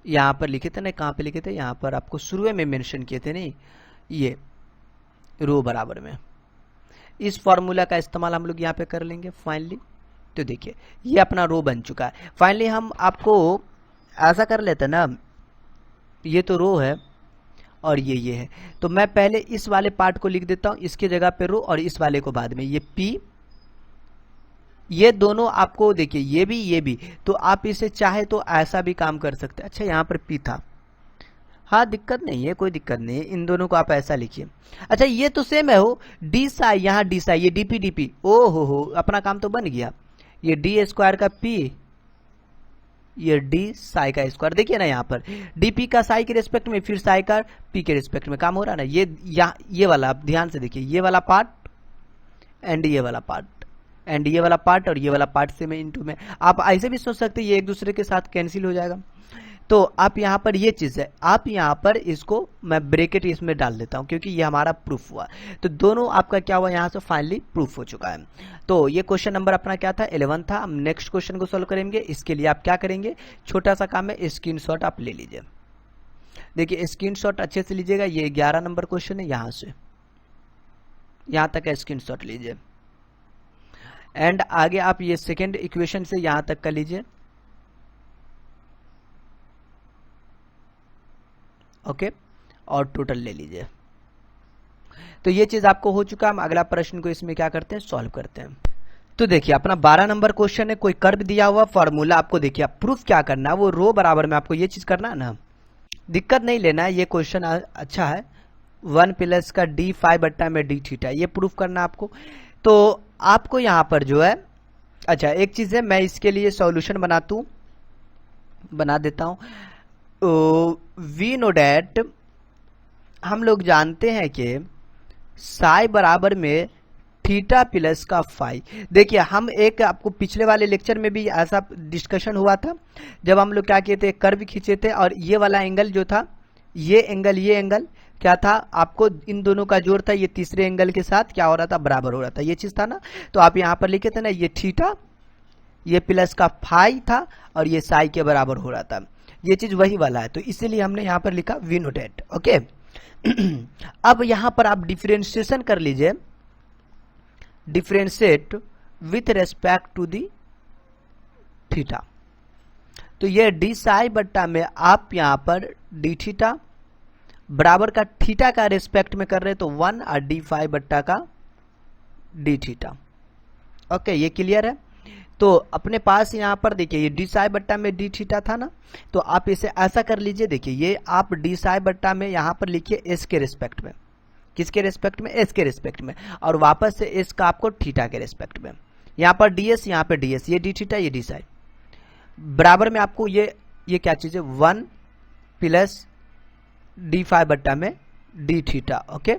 यहाँ पर लिखे थे ना, कहाँ पे लिखे थे, यहाँ पर आपको शुरू में मेंशन किए थे नहीं, ये रो बराबर में, इस फॉर्मूला का इस्तेमाल हम लोग यहाँ पे कर लेंगे फाइनली। तो देखिए ये अपना रो बन चुका है। फाइनली हम आपको ऐसा कर लेते ना, ये तो रो है और ये है, तो मैं पहले इस वाले पार्ट को लिख देता हूं, इसके जगह पे रो, और इस वाले को बाद में, ये p, ये दोनों आपको देखिए ये भी, तो आप इसे चाहे तो ऐसा भी काम कर सकते हैं। अच्छा यहाँ पर p था, हाँ दिक्कत नहीं है, कोई दिक्कत नहीं है, इन दोनों को आप ऐसा लिखिए। अच्छा ये तो सेम है हो, डी साई, यहाँ डी साई, ये डीपी डीपी, ओ हो अपना काम तो बन गया। ये डी स्क्वायर का p, ये डी साई का स्क्वायर, देखिए ना यहाँ पर डीपी का साई के रिस्पेक्ट में, फिर साई का पी के रिस्पेक्ट में काम हो रहा है ना। ये वाला आप ध्यान से देखिए, ये वाला पार्ट एंड ये वाला पार्ट एंड ये वाला पार्ट और ये वाला पार्ट से में इंटू में, आप ऐसे भी सोच सकते हैं ये एक दूसरे के साथ कैंसिल हो जाएगा। तो आप यहाँ पर ये चीज है, आप यहाँ पर इसको मैं ब्रैकेट इसमें डाल देता हूँ क्योंकि ये हमारा प्रूफ हुआ, तो दोनों आपका क्या हुआ यहाँ से फाइनली प्रूफ हो चुका है। तो ये क्वेश्चन नंबर अपना क्या था 11 था। हम नेक्स्ट क्वेश्चन को सॉल्व करेंगे, इसके लिए आप क्या करेंगे, छोटा सा काम है, स्क्रीनशॉट आप ले लीजिए। देखिए स्क्रीनशॉट अच्छे से लीजिएगा, ये 11 नंबर क्वेश्चन है, यहाँ से यहाँ तक का स्क्रीनशॉट लीजिए, एंड आगे आप ये सेकेंड इक्वेशन से यहाँ तक का लीजिए, ओके, और टोटल ले लीजिए। तो ये चीज आपको हो चुका। हम अगला प्रश्न को इसमें क्या करते हैं, सॉल्व करते हैं। तो देखिए अपना 12 नंबर क्वेश्चन है, कोई कर्व दिया हुआ, फॉर्मूला आपको देखिए आप प्रूफ क्या करना है, वो रो बराबर में आपको ये चीज करना है ना, दिक्कत नहीं लेना है, ये क्वेश्चन अच्छा है। 1 प्लस का डी फाइव बट्टा में डी थीटा, ये प्रूफ करना आपको। तो आपको यहाँ पर जो है, अच्छा एक चीज है, मैं इसके लिए सॉल्यूशन बना देता हूँ। वी नो डैट, हम लोग जानते हैं कि साई बराबर में थीटा प्लस का फाई। देखिए हम एक आपको पिछले वाले लेक्चर में भी ऐसा डिस्कशन हुआ था, जब हम लोग क्या किए थे, कर्व खींचे थे, और ये वाला एंगल जो था, ये एंगल क्या था, आपको इन दोनों का जोड़ था, ये तीसरे एंगल के साथ क्या हो रहा था, बराबर हो रहा था, ये चीज था ना। तो आप यहाँ पर लिखे थे ना, ये थीटा, ये प्लस का फाई था, और ये साई के बराबर हो रहा था, ये चीज वही वाला है, तो इसीलिए हमने यहाँ पर लिखा वी नो डैट, ओके। अब यहाँ पर आप डिफरेंशिएशन कर लीजिए, differentiate with respect to the theta. तो ये डी साई बट्टा में आप यहाँ पर डी थीटा बराबर का थीटा का रेस्पेक्ट में कर रहे तो 1, और डी फाइव बट्टा का डी थीटा, ओके ये क्लियर है। तो अपने पास यहाँ पर देखिए ये डी साई बट्टा में डी थीटा था ना, तो आप इसे ऐसा कर लीजिए, देखिए ये आप डी साई बट्टा में यहाँ पर लिखिए एस के रिस्पेक्ट में, किसके रिस्पेक्ट में, एस के रिस्पेक्ट में, और वापस से एस का आपको थीटा के रिस्पेक्ट में, यहाँ पर डीएस, यहाँ पर डीएस, ये डी थीटा, ये डी साई, बराबर में आपको ये क्या चीज है, 1 प्लस डी फाइव बट्टा में डी थीटा, ओके।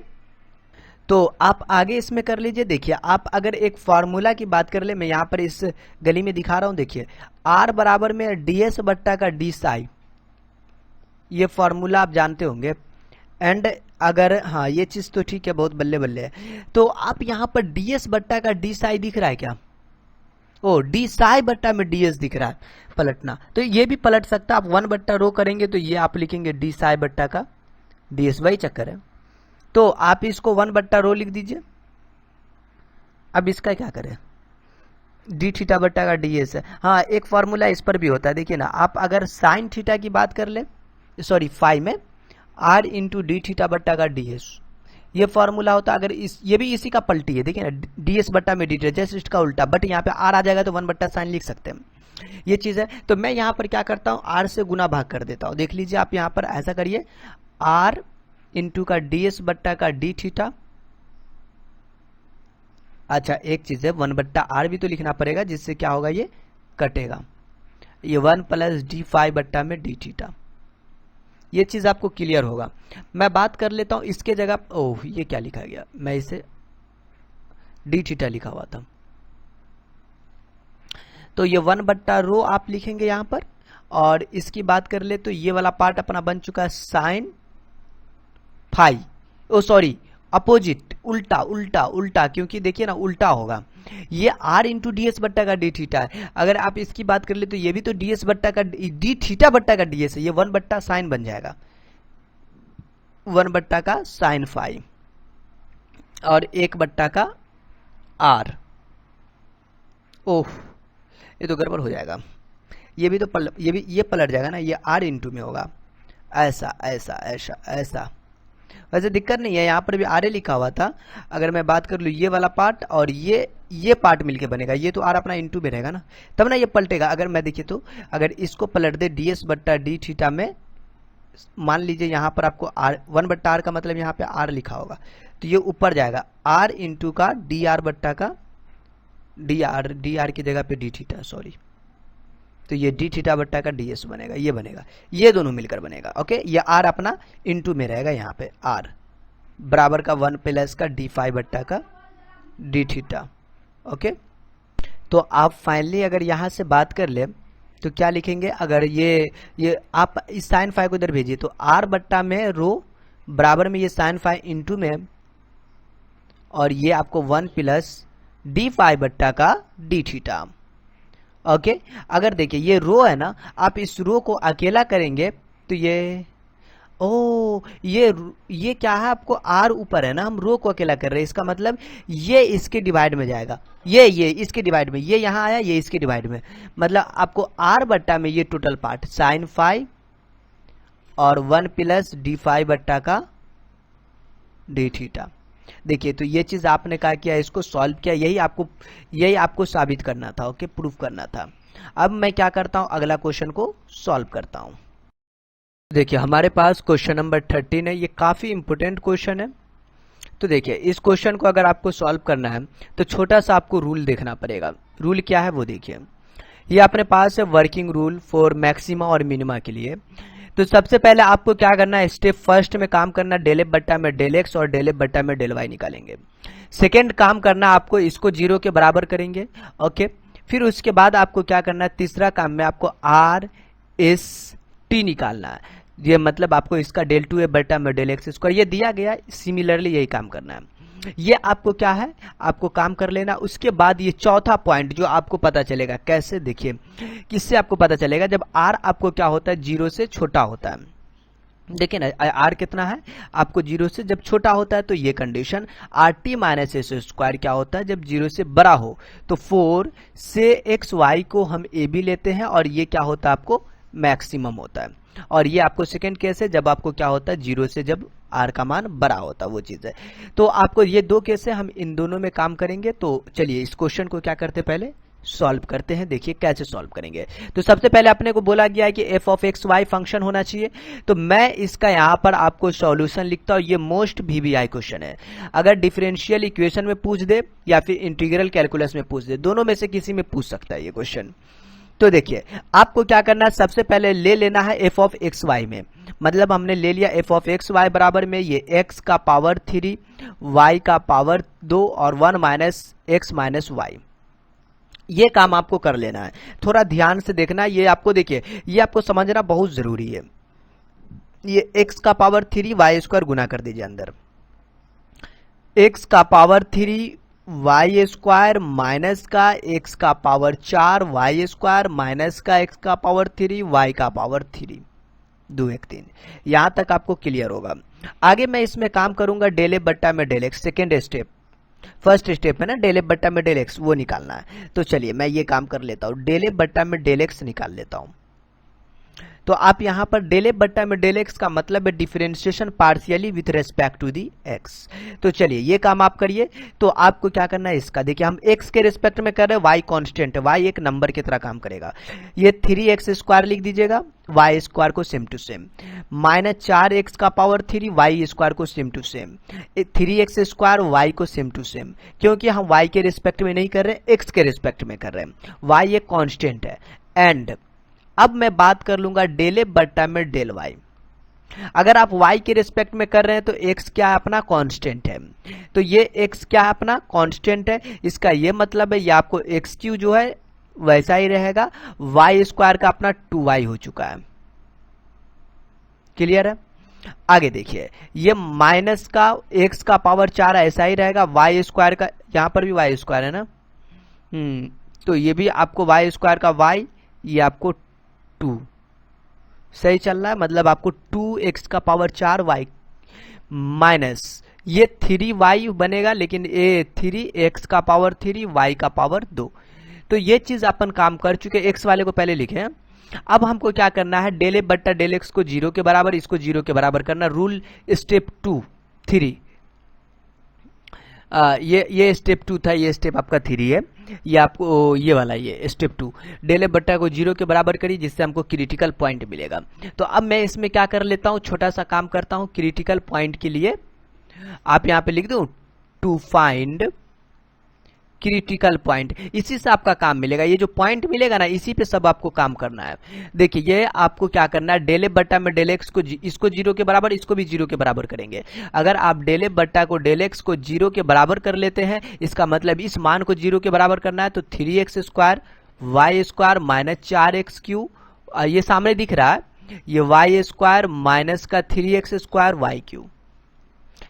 तो आप आगे इसमें कर लीजिए। देखिए आप अगर एक फार्मूला की बात कर ले, मैं यहाँ पर इस गली में दिखा रहा हूँ। देखिए आर बराबर में डी एस बट्टा का डी साई, ये फार्मूला आप जानते होंगे। एंड अगर हाँ ये चीज तो ठीक है, बहुत बल्ले बल्ले है। तो आप यहाँ पर डी एस बट्टा का डी साई दिख रहा है क्या? ओ डी साई बट्टा में डी एस दिख रहा है, पलटना तो ये भी पलट सकता है। आप 1 बट्टा रो करेंगे तो ये आप लिखेंगे डी साई बट्टा का डी एस, वही चक्कर है। तो आप इसको 1 बट्टा रो लिख दीजिए। अब इसका क्या करें, डी थीटा बट्टा का डी एस है। हाँ एक फार्मूला इस पर भी होता है, देखिए ना, आप अगर साइन थीटा की बात कर ले, सॉरी फाई में आर इंटू डी थीटा बट्टा का डी एस, ये फार्मूला होता है। अगर इस ये भी इसी का पलटी है, देखिए ना, डी एस बट्टा में डी थीटा, जस्ट इसका उल्टा, बट यहाँ पे आर आ जाएगा तो 1 बट्टा साइन लिख सकते हैं, ये चीज है। तो मैं यहाँ पर क्या करता हूँ, आर से गुना भाग कर देता हूँ। देख लीजिए आप यहाँ पर ऐसा करिए, आर इंटू का डी एस बट्टा का डी थीटा। अच्छा एक चीज है, 1 बट्टा आर भी तो लिखना पड़ेगा, जिससे क्या होगा, ये कटेगा, ये 1 प्लस डी फाइव बट्टा में डी थीटा। ये चीज आपको क्लियर होगा। मैं बात कर लेता हूं इसके जगह, ओह ये क्या लिखा गया, मैं इसे डी थीटा लिखा हुआ था। तो ये 1 बट्टा रो आप लिखेंगे यहां पर, और इसकी बात कर ले तो ये वाला पार्ट अपना बन चुका है साइन फाई, ओ सॉरी अपोजिट, उल्टा उल्टा उल्टा, क्योंकि देखिए ना उल्टा होगा। ये आर इंटू डी एस बट्टा का डी थीटा है। अगर आप इसकी बात कर ले तो ये भी तो डी एस बट्टा का डी थीटा बट्टा का डी एस है, ये 1 बट्टा साइन बन जाएगा, 1 बट्टा का साइन फाई, और 1 बट्टा का आर। ओह ये तो गड़बड़ हो जाएगा, ये भी तो ये पलट जाएगा ना, ये आर इंटू में होगा, ऐसा ऐसा ऐसा ऐसा। वैसे दिक्कत नहीं है, यहाँ पर भी आर ए लिखा हुआ था। अगर मैं बात कर लूँ ये वाला पार्ट और ये पार्ट मिलके बनेगा, ये तो आर अपना इंटू में रहेगा ना, तब ना ये पलटेगा। अगर मैं देखिए तो अगर इसको पलट दे डी एस बट्टा डी थीटा में, मान लीजिए यहाँ पर आपको आर 1 बट्टा आर का मतलब यहाँ पे आर लिखा होगा, तो ये ऊपर जाएगा आर इंटू का डी आर बट्टा का डी आर की जगह पे डी थीटा, सॉरी, तो ये डी थीटा बट्टा का डी एस बनेगा, ये बनेगा, ये दोनों मिलकर बनेगा। ओके ये आर अपना इंटू में रहेगा, यहाँ पे आर बराबर का 1 प्लस का डी फाइव बट्टा का डी थीटा। ओके तो आप फाइनली अगर यहाँ से बात कर ले तो क्या लिखेंगे, अगर ये आप इस साइन फाइव को इधर भेजिए तो आर बट्टा में रो बराबर में ये साइन फाइव इंटू में, और ये आपको 1 प्लस डी फाइव बट्टा का डी थीटा। ओके अगर देखिए ये रो है ना, आप इस रो को अकेला करेंगे तो ये ये क्या है, आपको आर ऊपर है ना, हम रो को अकेला कर रहे हैं, इसका मतलब ये इसके डिवाइड में जाएगा, ये इसके डिवाइड में, ये यहाँ आया, ये इसके डिवाइड में, मतलब आपको आर बट्टा में ये टोटल पार्ट साइन फाइव और 1 प्लस डी फाइव बट्टा का डी थीटा। देखिए तो ये चीज आपने क्या किया, इसको सॉल्व किया, यही आपको साबित करना था। ओके प्रूफ करना था। अब मैं क्या करता हूं, अगला क्वेश्चन को सॉल्व करता हूं। देखिए हमारे पास क्वेश्चन नंबर 13 है, ये काफी इंपोर्टेंट क्वेश्चन है। तो देखिए इस क्वेश्चन को अगर आपको सॉल्व करना है तो छोटा सा आपको रूल देखना पड़ेगा। रूल क्या है वो देखिए, ये अपने पास है वर्किंग रूल फॉर मैक्सिमा और मिनिमा के लिए। तो सबसे पहले आपको क्या करना है, स्टेप फर्स्ट में काम करना, डेल एफ बट्टा में डेल एक्स और डेल एफ बट्टा में डेल वाई निकालेंगे। सेकेंड काम करना आपको, इसको 0 के बराबर करेंगे। ओके फिर उसके बाद आपको क्या करना है, तीसरा काम में आपको आर एस टी निकालना है, ये मतलब आपको इसका डेल टू ए बट्टा में डेल एक्स स्क्वायर, ये दिया गया, सिमिलरली यही काम करना है। ये आपको क्या है, आपको काम कर लेना। उसके बाद ये चौथा पॉइंट जो आपको पता चलेगा, कैसे देखिए, किससे आपको पता चलेगा, जब आर आपको क्या होता है 0 से छोटा होता है। देखिए ना आर कितना है आपको 0 से जब छोटा होता है, तो ये condition R T minus S square क्या होता है जब 0 से बड़ा हो, तो 4 से एक्स वाई को हम ए बी लेते हैं, और ये क्या होता है आपको मैक्सिमम होता है। और ये आपको सेकेंड केस है जब आपको क्या होता है 0 से जब आर का मान बड़ा होता है, वो चीज है। तो आपको ये दो केस है, हम इन दोनों में काम करेंगे। तो चलिए इस क्वेश्चन को क्या करते पहले सॉल्व करते हैं। देखिए कैसे सॉल्व करेंगे। तो सबसे पहले अपने को बोला गया है कि f of x y function होना चाहिए, तो मैं इसका यहाँ पर आपको सॉल्यूशन लिखता हूँ। ये मोस्ट वीवीआई क्वेश्चन है, अगर डिफरेंशियल इक्वेशन में पूछ दे या फिर इंटीग्रल कैलकुलस में पूछ दे, दोनों में से किसी में पूछ सकता है ये क्वेश्चन। तो देखिए आपको क्या करना है, सबसे पहले ले लेना है एफ ऑफ एक्स वाई में, मतलब हमने ले लिया एफ ऑफ एक्स वाई बराबर में ये एक्स का पावर 3 वाई का पावर 2 और 1 माइनस एक्स माइनस वाई। ये काम आपको कर लेना है, थोड़ा ध्यान से देखना। ये आपको देखिए, ये आपको समझना बहुत जरूरी है। ये x का पावर 3 वाई स्क्वायर गुना कर दीजिए अंदर, x का पावर 3 वाई स्क्वायर माइनस का x का पावर 4 वाई स्क्वायर माइनस का x का पावर 3 वाई का पावर 3 2 1 3। यहां तक आपको क्लियर होगा। आगे मैं इसमें काम करूंगा डेल एफ बट्टा में del x, second step. First step है ना डेल एफ बट्टा में डेल एक्स, वो निकालना है। तो चलिए मैं ये काम कर लेता हूं, डेल एफ बट्टा में डेल एक्स निकाल लेता हूं। तो आप यहां पर डेल एफ बट्टा में डेल एक्स का मतलब है differentiation partially with respect to the x. तो चलिए ये काम आप करिए। तो आपको क्या करना है इसका, देखिए हम एक्स के रिस्पेक्ट में कर रहे हैं, वाई कांस्टेंट है, वाई एक नंबर की तरह काम करेगा। ये 3x स्क्वायर लिख दीजिएगा, वाई स्क्वायर को same to same, minus 4x का पावर 3 वाई स्क्वायर को same to same, 3x square y को सेम टू सेम, क्योंकि हम वाई के रिस्पेक्ट में नहीं कर रहे, एक्स के रिस्पेक्ट में कर रहे हैं। वाई एक कांस्टेंट है। एंड अब मैं बात कर लूंगा डेल एफ बट्टा में डेल वाई। अगर आप y के रिस्पेक्ट में कर रहे हैं तो x क्या है अपना कांस्टेंट है, तो ये x क्या है अपना कांस्टेंट है। इसका ये मतलब है ये आपको एक्स क्यू जो है वैसा ही रहेगा, y स्क्वायर का अपना 2y हो चुका है। क्लियर है। आगे देखिए ये माइनस का x का पावर 4 ऐसा ही रहेगा, y स्क्वायर का, यहां पर भी y स्क्वायर है ना, तो ये भी आपको y स्क्वायर का y, ये आपको 2 सही चल रहा है, मतलब आपको 2x का पावर 4 y माइनस ये 3y बनेगा, लेकिन ये 3x का पावर 3 y का पावर 2। तो ये चीज अपन काम कर चुके, x वाले को पहले लिखे हैं। अब हमको क्या करना है, डेल एफ बट्टा डेल एक्स को 0 के बराबर, इसको 0 के बराबर करना। रूल स्टेप 2 3, ये स्टेप 2 था, ये स्टेप आपका 3 है। ये आपको ये वाला ये स्टेप 2, डेल एफ बट्टा को 0 के बराबर करिए जिससे हमको क्रिटिकल पॉइंट मिलेगा। तो अब मैं इसमें क्या कर लेता हूं, छोटा सा काम करता हूं। क्रिटिकल पॉइंट के लिए आप यहां पे लिख दो टू फाइंड क्रिटिकल पॉइंट, इसी से आपका काम मिलेगा। ये जो पॉइंट मिलेगा ना, इसी पे सब आपको काम करना है। देखिए ये आपको क्या करना है, डेल एफ बट्टा में डेल एक्स को, इसको 0 के बराबर, इसको भी 0 के बराबर करेंगे। अगर आप डेल एफ बट्टा को डेल एक्स को 0 के बराबर कर लेते हैं, इसका मतलब इस मान को 0 के बराबर करना है। तो 3x square y square minus 4x cube, ये सामने दिख रहा है, ये वाई स्क्वायर माइनस का 3x square Y Q.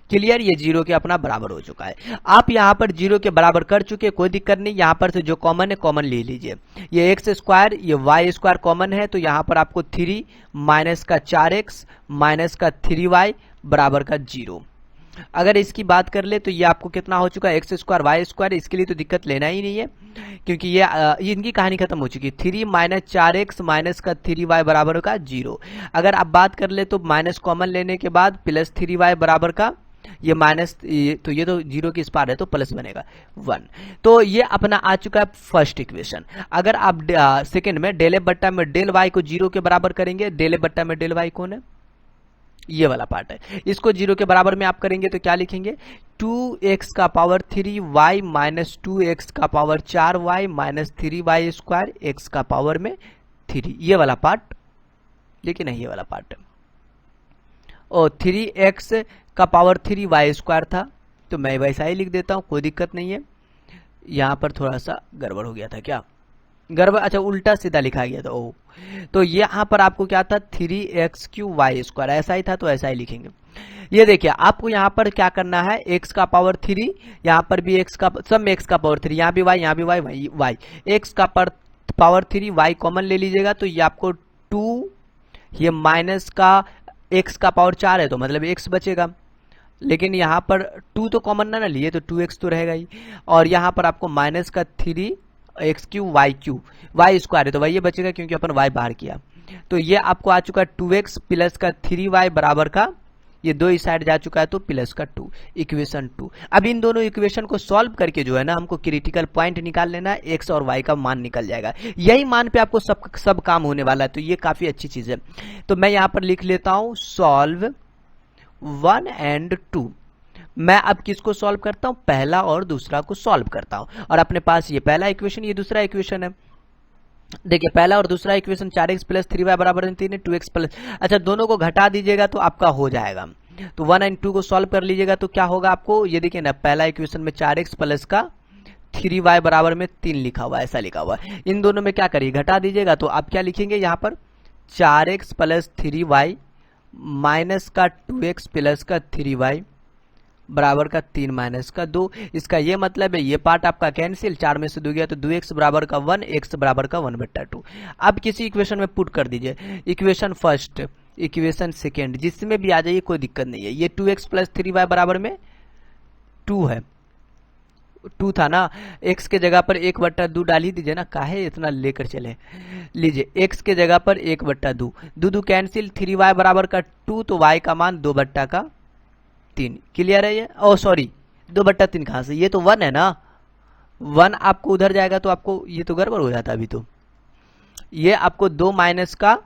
Clear, ये 0 के अपना बराबर हो चुका है। आप यहां पर 0 के बराबर कर चुके, कोई दिक्कत नहीं। यहां पर से जो कॉमन है कॉमन ले लीजिए, ये एक्स स्क्वायर ये वाई स्क्वायर कॉमन है, तो यहां पर आपको 3 माइनस का 4x माइनस का 3y बराबर का 0। अगर इसकी बात कर ले तो ये आपको कितना हो चुका है, एक्स स्क्वायर वाई स्क्वायर। इसके लिए तो दिक्कत लेना ही नहीं है, क्योंकि ये इनकी कहानी खत्म हो चुकी है। 3 माइनस 4x माइनस का 3y बराबर का 0। अगर आप बात कर ले तो माइनस कॉमन लेने के बाद प्लस 3y बराबर का ये माइनस, तो ये तो 0 की इस पार है तो प्लस बनेगा 1। तो ये अपना आ चुका है फर्स्ट इक्वेशन। अगर आप सेकंड में डेल एफ बट्टा में डेल वाई को 0 के बराबर करेंगे, डेल एफ बट्टा में डेल वाई कौन है, ये वाला पार्ट है, इसको 0 के बराबर में आप करेंगे तो क्या लिखेंगे, 2x का पावर 3y माइनस 2x का power 4y minus 3y square x का पावर में 3, ये वाला पार्ट। लेकिन नहीं, ये वाला पार्ट और 3x का पावर 3y स्क्वायर था, तो मैं वैसा ही लिख देता हूं, कोई दिक्कत नहीं है। यहां पर थोड़ा सा गड़बड़ हो गया था, क्या गड़बड़, अच्छा उल्टा सीधा लिखा गया था, ओ। तो यहां पर आपको क्या था, 3x क्यू वाई स्क्वायर, ऐसा ही था तो ऐसा ही लिखेंगे। ये देखिए आपको यहां पर क्या करना है, x का पावर 3, यहां पर भी x का, सब में x का पावर 3, यहां भी y, यहां भी y, x का पावर 3 y कॉमन ले लीजिएगा, तो ये आपको 2, ये माइनस का x का पावर 4 है तो मतलब x बचेगा, लेकिन यहाँ पर 2 तो कॉमन ना लिए तो 2x तो रहेगा ही, और यहाँ पर आपको माइनस का 3x क्यू वाई स्क्वायर है तो वही बचेगा क्योंकि अपन y बाहर किया। तो ये आपको आ चुका 2x प्लस का 3y बराबर का, ये 2 इस साइड जा चुका है तो प्लस का 2, इक्वेशन 2। अब इन दोनों इक्वेशन को सॉल्व करके जो है ना, हमको क्रिटिकल पॉइंट निकाल लेना है, x और y का मान निकल जाएगा। यही मान पे आपको सब काम होने वाला है, तो ये काफी अच्छी चीज है। तो मैं यहाँ पर लिख लेता हूं सॉल्व 1 and 2। मैं अब किसको सॉल्व करता हूं, पहला और दूसरा को सॉल्व करता हूं, और अपने पास ये पहला इक्वेशन, ये दूसरा इक्वेशन है। देखिए पहला और दूसरा इक्वेशन 4x प्लस 3y बराबर 3 है, 2x प्लस, अच्छा दोनों को घटा दीजिएगा तो आपका हो जाएगा। तो 1 एंड 2 को सॉल्व कर लीजिएगा तो क्या होगा आपको, ये देखिए ना, पहला इक्वेशन में 4x प्लस का 3y बराबर में 3 लिखा हुआ है, ऐसा लिखा हुआ है। इन दोनों में क्या करिए, घटा दीजिएगा तो आप क्या लिखेंगे यहाँ पर, 4x प्लस 3y माइनस का 2x प्लस का 3y बराबर का 3 माइनस का 2। इसका ये मतलब है ये पार्ट आपका कैंसिल, 4 में से 2 गया तो 2x बराबर का 1, x बराबर का 1/2। अब किसी इक्वेशन में पुट कर दीजिए, इक्वेशन फर्स्ट, इक्वेशन सेकेंड, जिसमें भी आ जाइए कोई दिक्कत नहीं है। ये 2x प्लस 3y बराबर में 2 है, 2 था ना, x के जगह पर 1/2 डाल ही दीजिए ना, काहे इतना लेकर चले। लीजिए x के जगह पर 1/2, 2 कैंसिल, 3y बराबर का 2, तो y का मान 2/3। क्लियर है ये, ओ सॉरी 2/3 कहाँ से, ये तो 1 है ना, 1 आपको उधर जाएगा तो आपको ये तो गड़बड़ हो जाता अभी। तो ये आपको 2 माइनस का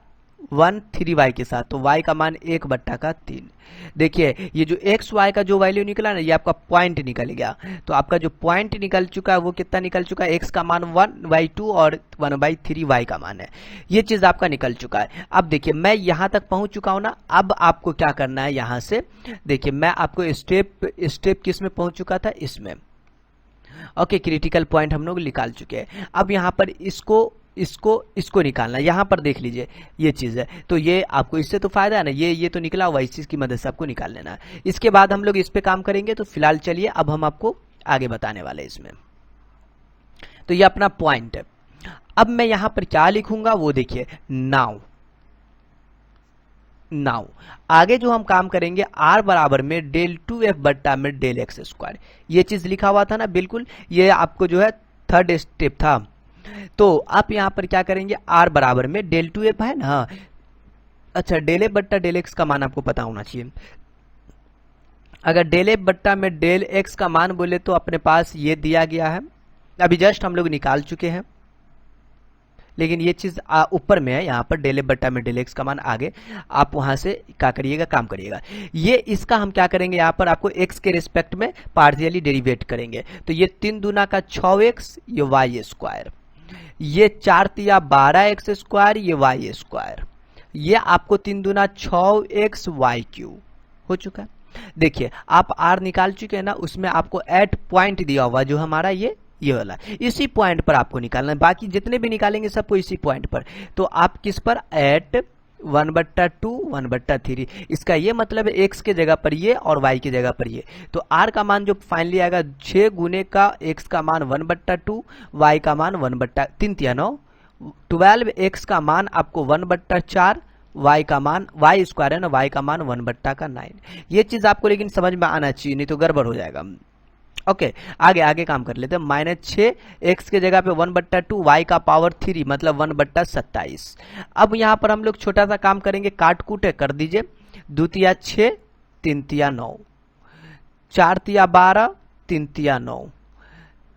1 3y के साथ, तो y का मान 1/3। देखिए ये जो x y का जो वैल्यू निकला ना, ये आपका पॉइंट निकल गया। तो आपका जो पॉइंट निकल चुका है वो कितना निकल चुका है, x का मान 1/2 और 1/3 y का मान है, ये चीज आपका निकल चुका है। अब देखिए मैं यहाँ तक पहुंच चुका हूं ना, अब आपको क्या करना है यहाँ से, देखिए मैं आपको स्टेप किस में पहुंच चुका था, इसमें। ओके, क्रिटिकल पॉइंट हम लोग निकाल चुके हैं। अब यहाँ पर इसको निकालना, यहाँ पर देख लीजिए ये चीज़ है, तो ये आपको इससे तो फायदा है ना, ये तो निकला हुआ, इस चीज़ की मदद से आपको निकाल लेना है। इसके बाद हम लोग इस पे काम करेंगे। तो फिलहाल चलिए अब हम आपको आगे बताने वाले हैं इसमें। तो ये अपना पॉइंट है। अब मैं यहाँ पर क्या लिखूंगा वो देखिए, नाउ आगे जो हम काम करेंगे, r बराबर में del2f बट्टा में del x स्क्वायर, ये चीज लिखा हुआ था ना, बिल्कुल ये आपको जो है थर्ड स्टेप था। तो आप यहाँ पर क्या करेंगे, r बराबर में del2f है ना, अच्छा del f बट्टा del x का मान आपको पता होना चाहिए। अगर del f बट्टा में del x का मान बोले तो अपने पास ये दिया गया है, अभी जस्ट हम लोग निकाल चुके हैं, लेकिन ये चीज ऊपर में है, यहाँ पर del f बट्टा में del x का मान आगे, आप वहां से क्या करिएगा, काम करिएगा। ये इसका हम क्या करेंगे, यहाँ पर आपको x के रिस्पेक्ट में पार्शियली डेरिवेट करेंगे। तो ये 3 दूना का 6x, ये y स्क्वायर, ये 4 तिया 12x स्क्वायर, ये y स्क्वायर, ये आपको 3 दूना 6x y क्यूब हो चुका है। देखिए आप r निकाल चुके हैं ना, उसमें आपको एट पॉइंट दिया हुआ जो हमारा ये वाला, इसी पॉइंट पर आपको निकालना है, बाकी जितने भी निकालेंगे सबको इसी पॉइंट पर। तो आप किस पर, एट 1/2 1/3, इसका ये मतलब है x के जगह पर ये और y की जगह पर ये। तो r का मान जो फाइनली आएगा 6 गुने का x का मान 1/2, y का मान 1/3 तिया 9, 12 x का मान आपको 1/4, y का मान y स्क्वायर है ना, y का मान 1/9। ये चीज आपको लेकिन समझ में आना चाहिए, नहीं तो गड़बड़ हो जाएगा। ओके आगे काम कर लेते हैं। -6 x के जगह पे 1/2, y का पावर 3 मतलब 1/27। अब यहाँ पर हम लोग छोटा सा काम करेंगे, काट कूटे कर दीजिए, 2 तिया 6, 3 तिया 9, 4 तिया 12, 3 तिया 9,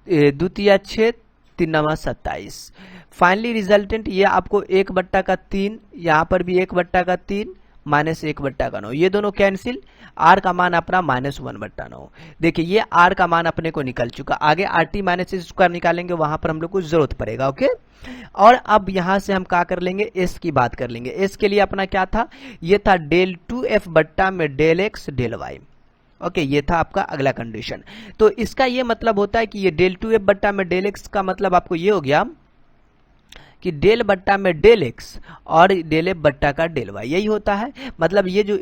2 तिया 6, 3 नमा 27। फाइनली रिजल्टेंट ये आपको 1/3, यहाँ पर भी 1/3 -1/9, ये दोनों कैंसिल, r का मान अपना -1/9। देखिए ये r का मान अपने को निकल चुका, आगे rt माइनस स्क्वायर निकालेंगे, वहां पर हम लोग को जरूरत पड़ेगा। ओके, और अब यहां से हम क्या कर लेंगे, s की बात कर लेंगे। s के लिए अपना क्या था, ये था del2f बट्टा में del x del y। Okay ये था आपका अगला कंडीशन। तो इसका ये मतलब होता है कि ये del2f बट्टा में del x का मतलब आपको ये हो गया कि डेल बट्टा में डेल एक्स और डेल एफ बट्टा का डेल वाई, यही होता है। मतलब ये जो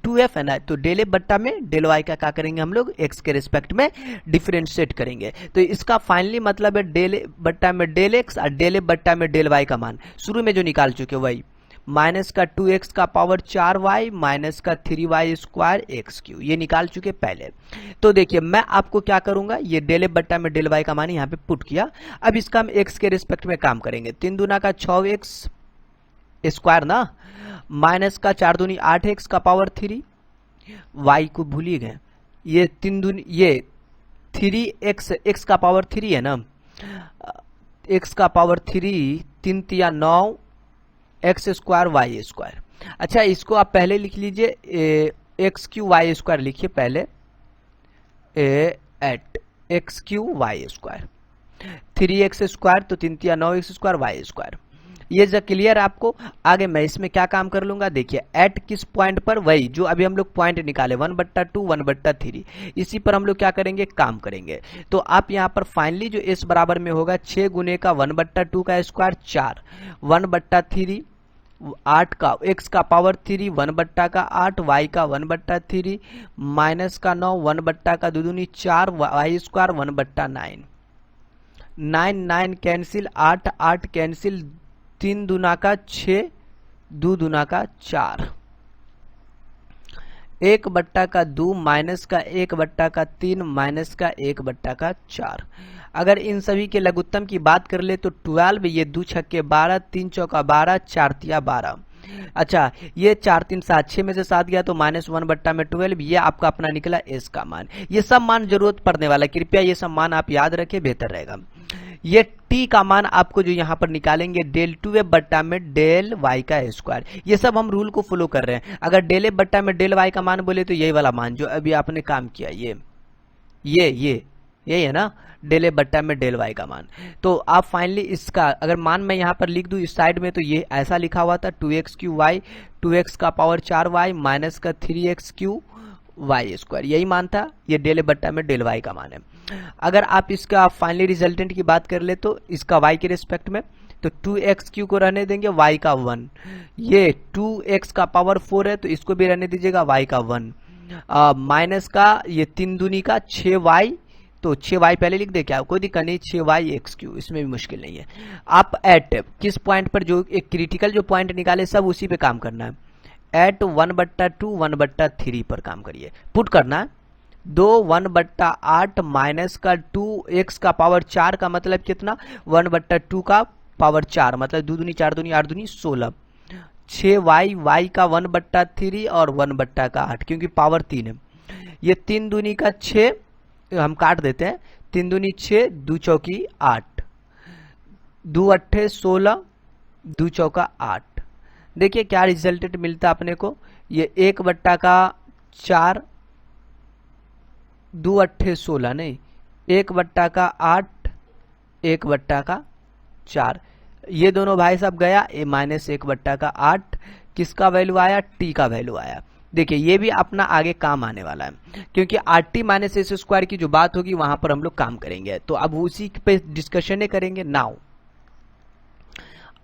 2f है ना, तो डेल एफ बट्टा में डेल वाई का क्या करेंगे हम लोग, x के रिस्पेक्ट में डिफरेंशिएट करेंगे। तो इसका फाइनली मतलब है डेल बट्टा में डेल एक्स और डेल एफ बट्टा में डेल वाई का मान शुरू में जो निकाल चुके वही, माइनस का 2x का पावर 4y माइनस का 3y स्क्वायर x क्यू, ये निकाल चुके पहले। तो देखिए मैं आपको क्या करूंगा, ये डेल एफ बट्टा में डेल y का मान यहाँ पे पुट किया। अब इसका हम x के रिस्पेक्ट में काम करेंगे, 3 दूना का 6x स्क्वायर ना, माइनस का 4 दूनी 8x का पावर 3, y को भूल ही गए, ये 3 दूनी ये 3x, x का पावर 3 है ना, x का पावर 3, 3 तिया 9 एक्स स्क्वायर वाई स्क्वायर। अच्छा इसको आप पहले लिख लीजिए, एक्स क्यू वाई स्क्वायर लिखिए पहले, eight x cube y square. 3x² तो 3 × 9x² y²। ये जो क्लियर आपको। आगे मैं इसमें क्या काम कर लूंगा, देखिए एट किस पॉइंट पर, वही जो अभी हम लोग पॉइंट निकाले 1/2 1/3, इसी पर हम लोग क्या करेंगे, काम करेंगे। तो आप यहाँ पर फाइनली जो s बराबर में होगा 6 गुने का 1/2 का स्क्वायर 4, 1/3 8 का x का पावर 3 1/8 y का 1/3 माइनस का 9 1/का 2 दूनी 4 y² 1/9, 9 9 कैंसिल, 8 8 कैंसिल, 3 दूना का 6 2 दूना का 4, 1/2 माइनस का 1/3 माइनस का 1/4। अगर इन सभी के लघुत्तम की बात कर ले तो 12, ये 2 छक्के 12, 3 चौका 12, 4 तिया 12। अच्छा, ये 4 3 7 6 में से 7 गया तो -1/12, ये आपका अपना निकला s का मान। ये सब मान जरूरत पड़ने वाला, कृपया ये सब मान आप याद रखें, बेहतर रहेगा। ये t का मान आपको जो यहाँ पर निकालेंगे del 2f बट्टा में del y का स्क्वायर। ये सब हम रूल को फॉलो कर रहे हैं। अगर del f बट्टा में del y का मान बोले तो यही वाला मान जो अभी आपने काम किया, ये है ना, del f बट्टा में del y का मान। तो आप फाइनली इसका अगर मान मैं यहाँ पर लिख दूं इस साइड में, तो ये ऐसा लिखा हुआ था 2x³ 2x का पावर 4y माइनस का 3x³ y², यही मान था। ये del f बट्टा में del y का मान है। अगर आप इसका फाइनली रिजल्टेंट की बात कर ले तो इसका y के रिस्पेक्ट में, तो 2x³ को रहने देंगे, y का 1, ये 2x का पावर 4 है तो इसको भी रहने दीजिएगा, y का 1 माइनस का ये 3 दूनी का 6y, तो 6y पहले लिख दे, क्या कोई दिक्कत नहीं, 6yx³, इसमें भी मुश्किल नहीं है। आप एट किस पॉइंट पर जो एक क्रिटिकल जो पॉइंट निकाले सब उसी पे काम करना है। एट 1/2 1/3 पर काम करिए, पुट करना 2 1/8 माइनस का 2x का पावर 4 का मतलब कितना, 1/2 का पावर 4 मतलब 2 दूनी 4 दूनी 8 दूनी 16, 6y y का 1/3 और 1/8 क्योंकि पावर 3 है। ये 3 दूनी का 6 हम काट देते हैं, 3 दूनी 6 2 चौकी 8, 2 अट्ठे 16 2 चौका 8। देखिए क्या रिजल्टेंट मिलता अपने को, ये 1/4 2 अट्ठे 16 नहीं, 1/8 1/4, ये दोनों भाई साहब गया, ए माइनस 1/8 किसका वैल्यू आया, टी का वैल्यू आया। देखिए ये भी अपना आगे काम आने वाला है, क्योंकि RT माइनस s² की जो बात होगी वहां पर हम लोग काम करेंगे, तो अब उसी पे डिस्कशन करेंगे। नाउ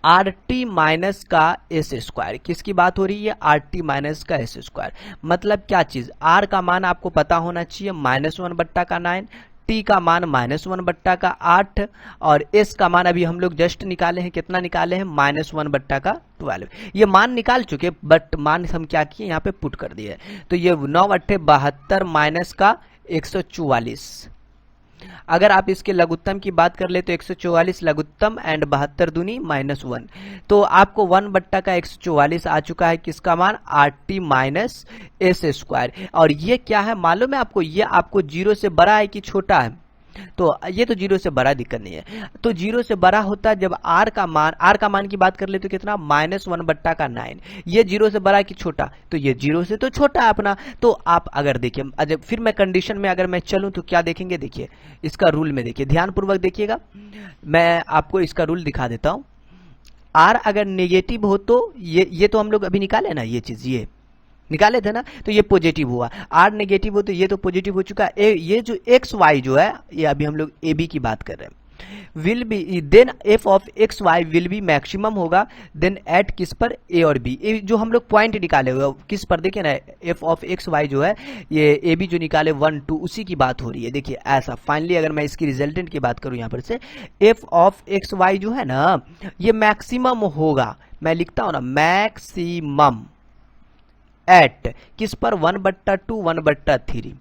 RT माइनस का s², किसकी बात हो रही है, RT माइनस का s², मतलब क्या चीज, R का मान आपको पता होना चाहिए -1/9, T का मान -1/8 और S का मान अभी हम लोग जस्ट निकाले हैं, कितना निकाले हैं, -1/12। ये मान निकाल चुके, बट मान हम क्या किए यहाँ पे पुट कर दिए, तो ये 9 अट्ठे 72 माइनस का 144। अगर आप इसके लघुत्तम की बात कर ले तो 144 लघुत्तम एंड 72 दूनी -1, तो आपको 1/144 आ चुका है, किसका मान, RT माइनस s²। और ये क्या है मालूम है आपको, ये आपको 0 से बड़ा है कि छोटा है, तो ये तो 0 से बड़ा, दिक्कत नहीं है। तो 0 से बड़ा होता है जब R का मान की बात कर ले तो कितना, -1/9, ये 0 से बड़ा कि छोटा, तो ये 0 से तो छोटा है अपना। तो आप अगर देखिए फिर मैं कंडीशन में अगर मैं चलूं तो क्या देखेंगे, देखिए इसका रूल में देखिए, ध्यान पूर्वक देखिएगा, मैं आपको इसका रूल दिखा देता हूं। R अगर नेगेटिव हो तो ये तो हम लोग अभी निकाले ना, ये चीज ये निकाले थे ना, तो ये पॉजिटिव हुआ। R नेगेटिव हो तो ये तो पॉजिटिव हो चुका है। ये जो एक्स वाई जो है, ये अभी हम लोग ए बी की बात कर रहे हैं, will be then f of x y will be maximum होगा देन एट किस पर, ए और बी। ए जो हम लोग पॉइंट निकाले हुए किस पर, देखिए ना एफ ऑफ एक्स वाई जो है, ये ए बी जो निकाले 1 2 उसी की बात हो रही है। देखिए ऐसा फाइनली अगर मैं इसकी रिजल्टेंट की बात करूं यहाँ पर से, एफ ऑफ एक्स वाई जो है ना, ये मैक्सिमम होगा, मैं लिखता हूं ना मैक्सिमम एट किस पर, 1/2 1/3।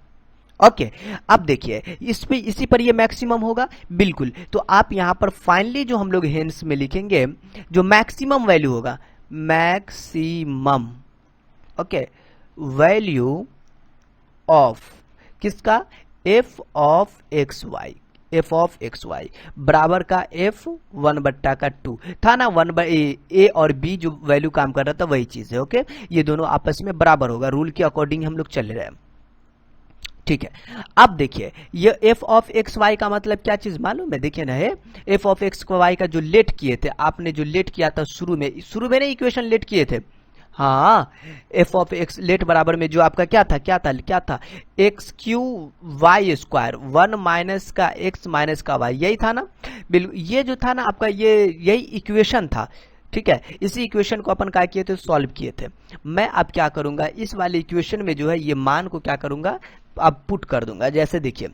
ओके, अब देखिए इसी पर ये मैक्सिमम होगा, बिल्कुल। तो आप यहां पर फाइनली जो हम लोग हेंस में लिखेंगे, जो मैक्सिमम वैल्यू होगा, मैक्सिमम ओके वैल्यू ऑफ किसका, f of x y, f of x y बराबर का एफ 1/2 था ना, ए और बी जो वैल्यू काम कर रहा था वही चीज है। ओके, ये दोनों आपस में बराबर होगा, रूल के अकॉर्डिंग हम लोग चल रहे हैं। ठीक है। अब देखिए ये एफ ऑफ एक्स वाई का मतलब क्या चीज मालूम है? देखिए ना, है एफ ऑफ एक्स वाई का जो लेट किए थे आपने, जो लेट किया था शुरू में ना इक्वेशन लेट किए थे, हाँ, एफ ऑफ एक्स लेट बराबर में जो आपका क्या था x cube y square, 1 minus का एक्स माइनस का वाई, यही था ना। बिल्कुल, ये जो था ना आपका, ये यही इक्वेशन था। ठीक है, इसी इक्वेशन को अपन क्या किए थे, सॉल्व किए थे। मैं अब क्या करूंगा, इस वाले इक्वेशन में जो है ये मान को क्या करूंगा, अब पुट कर दूंगा। जैसे देखिए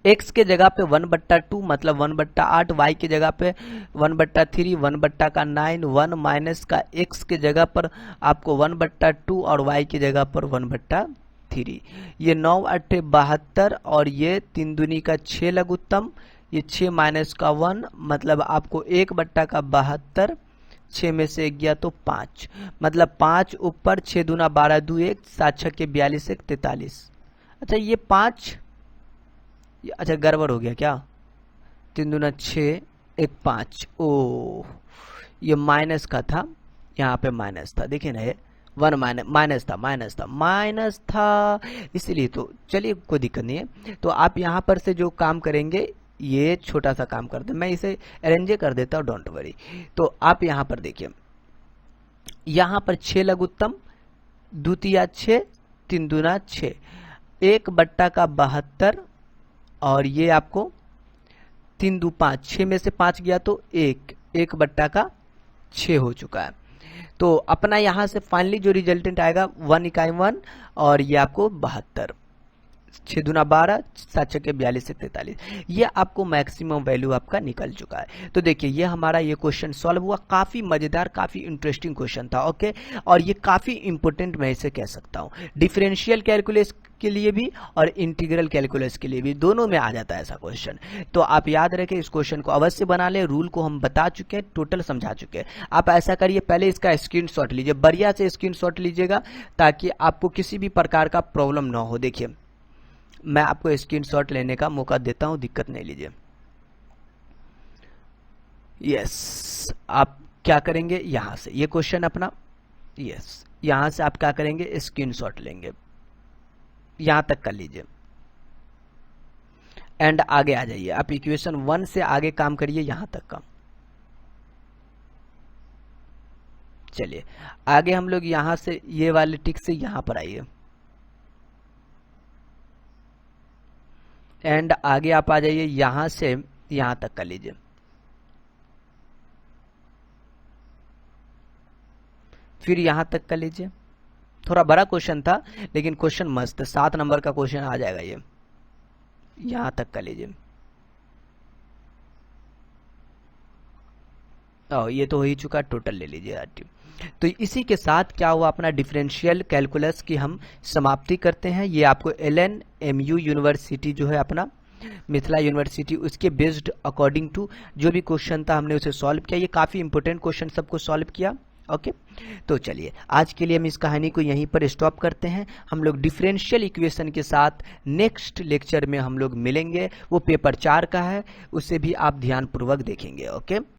x के जगह पे 1/2 मतलब 1/8, y के जगह पे 1/3, 1/9, 1 माइनस का x के जगह पर आपको 1/2 और y की जगह पर 1/3। ये 9 8 72 और ये 3 दूनी का 6 लघुत्तम, ये 6 माइनस का 1 मतलब आपको 1/72, 6 में से 1 गया तो 5, मतलब 5 ऊपर 6 दूना 12, 2 1, 7 6 के 42, 1 43। अच्छा ये 5, अच्छा गड़बड़ हो गया क्या, 3 दूना 6, 1 5, ओ ये माइनस का था, यहाँ पे माइनस था, देखिए ना ये 1 माइनस था इसीलिए। तो चलिए कोई दिक्कत नहीं है। तो आप यहाँ पर से जो काम करेंगे, ये छोटा सा काम कर दे, मैं इसे अरेंज कर देता हूँ, डोंट वरी। तो आप यहाँ पर देखिए, यहाँ पर 6 लघुत्तम, द्वितीया 6, 3 दूना 6, 1/72 और ये आपको 3 2 5, 6 में से 5 गया तो 1/6 हो चुका है। तो अपना यहाँ से फाइनली जो रिजल्टेंट आएगा 1 इकाई 1 और ये आपको 72, 6 दूना 12, 7 6 के 42 से 43, ये आपको मैक्सिमम वैल्यू आपका निकल चुका है। तो देखिए ये हमारा ये क्वेश्चन सॉल्व हुआ, काफी मजेदार, काफी इंटरेस्टिंग क्वेश्चन था। ओके, और ये काफी इंपोर्टेंट मैं इसे कह सकता हूँ, डिफरेंशियल कैलकुलस के लिए भी और इंटीग्रल कैलकुलस के लिए भी, दोनों में आ जाता है ऐसा क्वेश्चन। तो आप याद रखें, इस क्वेश्चन को अवश्य बना लें, रूल को हम बता चुके हैं, टोटल समझा चुके हैं। आप ऐसा करिए, पहले इसका स्क्रीनशॉट लीजिए, बढ़िया से स्क्रीनशॉट लीजिएगा ताकि आपको किसी भी प्रकार का प्रॉब्लम ना हो। देखिए मैं आपको स्क्रीनशॉट लेने का मौका देता हूं, दिक्कत नहीं लीजिए। यस, आप क्या करेंगे, यहां से ये क्वेश्चन अपना, यस यहां से आप क्या करेंगे, स्क्रीनशॉट लेंगे, यहां तक कर लीजिए एंड आगे आ जाइए। आप इक्वेशन 1 से आगे काम करिए, यहां तक का। चलिए आगे हम लोग यहां से ये वाले टिक से यहां पर आइए एंड आगे आप आ जाइए, यहां से यहां तक कर लीजिए। फिर यहां तक कर लीजिए। थोड़ा बड़ा क्वेश्चन था लेकिन क्वेश्चन मस्त है, 7 नंबर का क्वेश्चन आ जाएगा ये। यहां तक कर लीजिए। ये तो हो ही चुका, टोटल ले लीजिए आरटी। तो इसी के साथ क्या हुआ, अपना डिफरेंशियल कैलकुलस की हम समाप्ति करते हैं। ये आपको LNMU यूनिवर्सिटी जो है अपना मिथिला यूनिवर्सिटी, उसके बेस्ड अकॉर्डिंग टू जो भी क्वेश्चन था हमने उसे सॉल्व किया। ये काफी इंपॉर्टेंट क्वेश्चन सबको सॉल्व किया। ओके तो चलिए आज के लिए हम इस कहानी को यहीं पर स्टॉप करते हैं। हम लोग डिफरेंशियल इक्वेशन के साथ नेक्स्ट लेक्चर में हम लोग मिलेंगे, वो पेपर 4 का है, उसे भी आप ध्यानपूर्वक देखेंगे। ओके।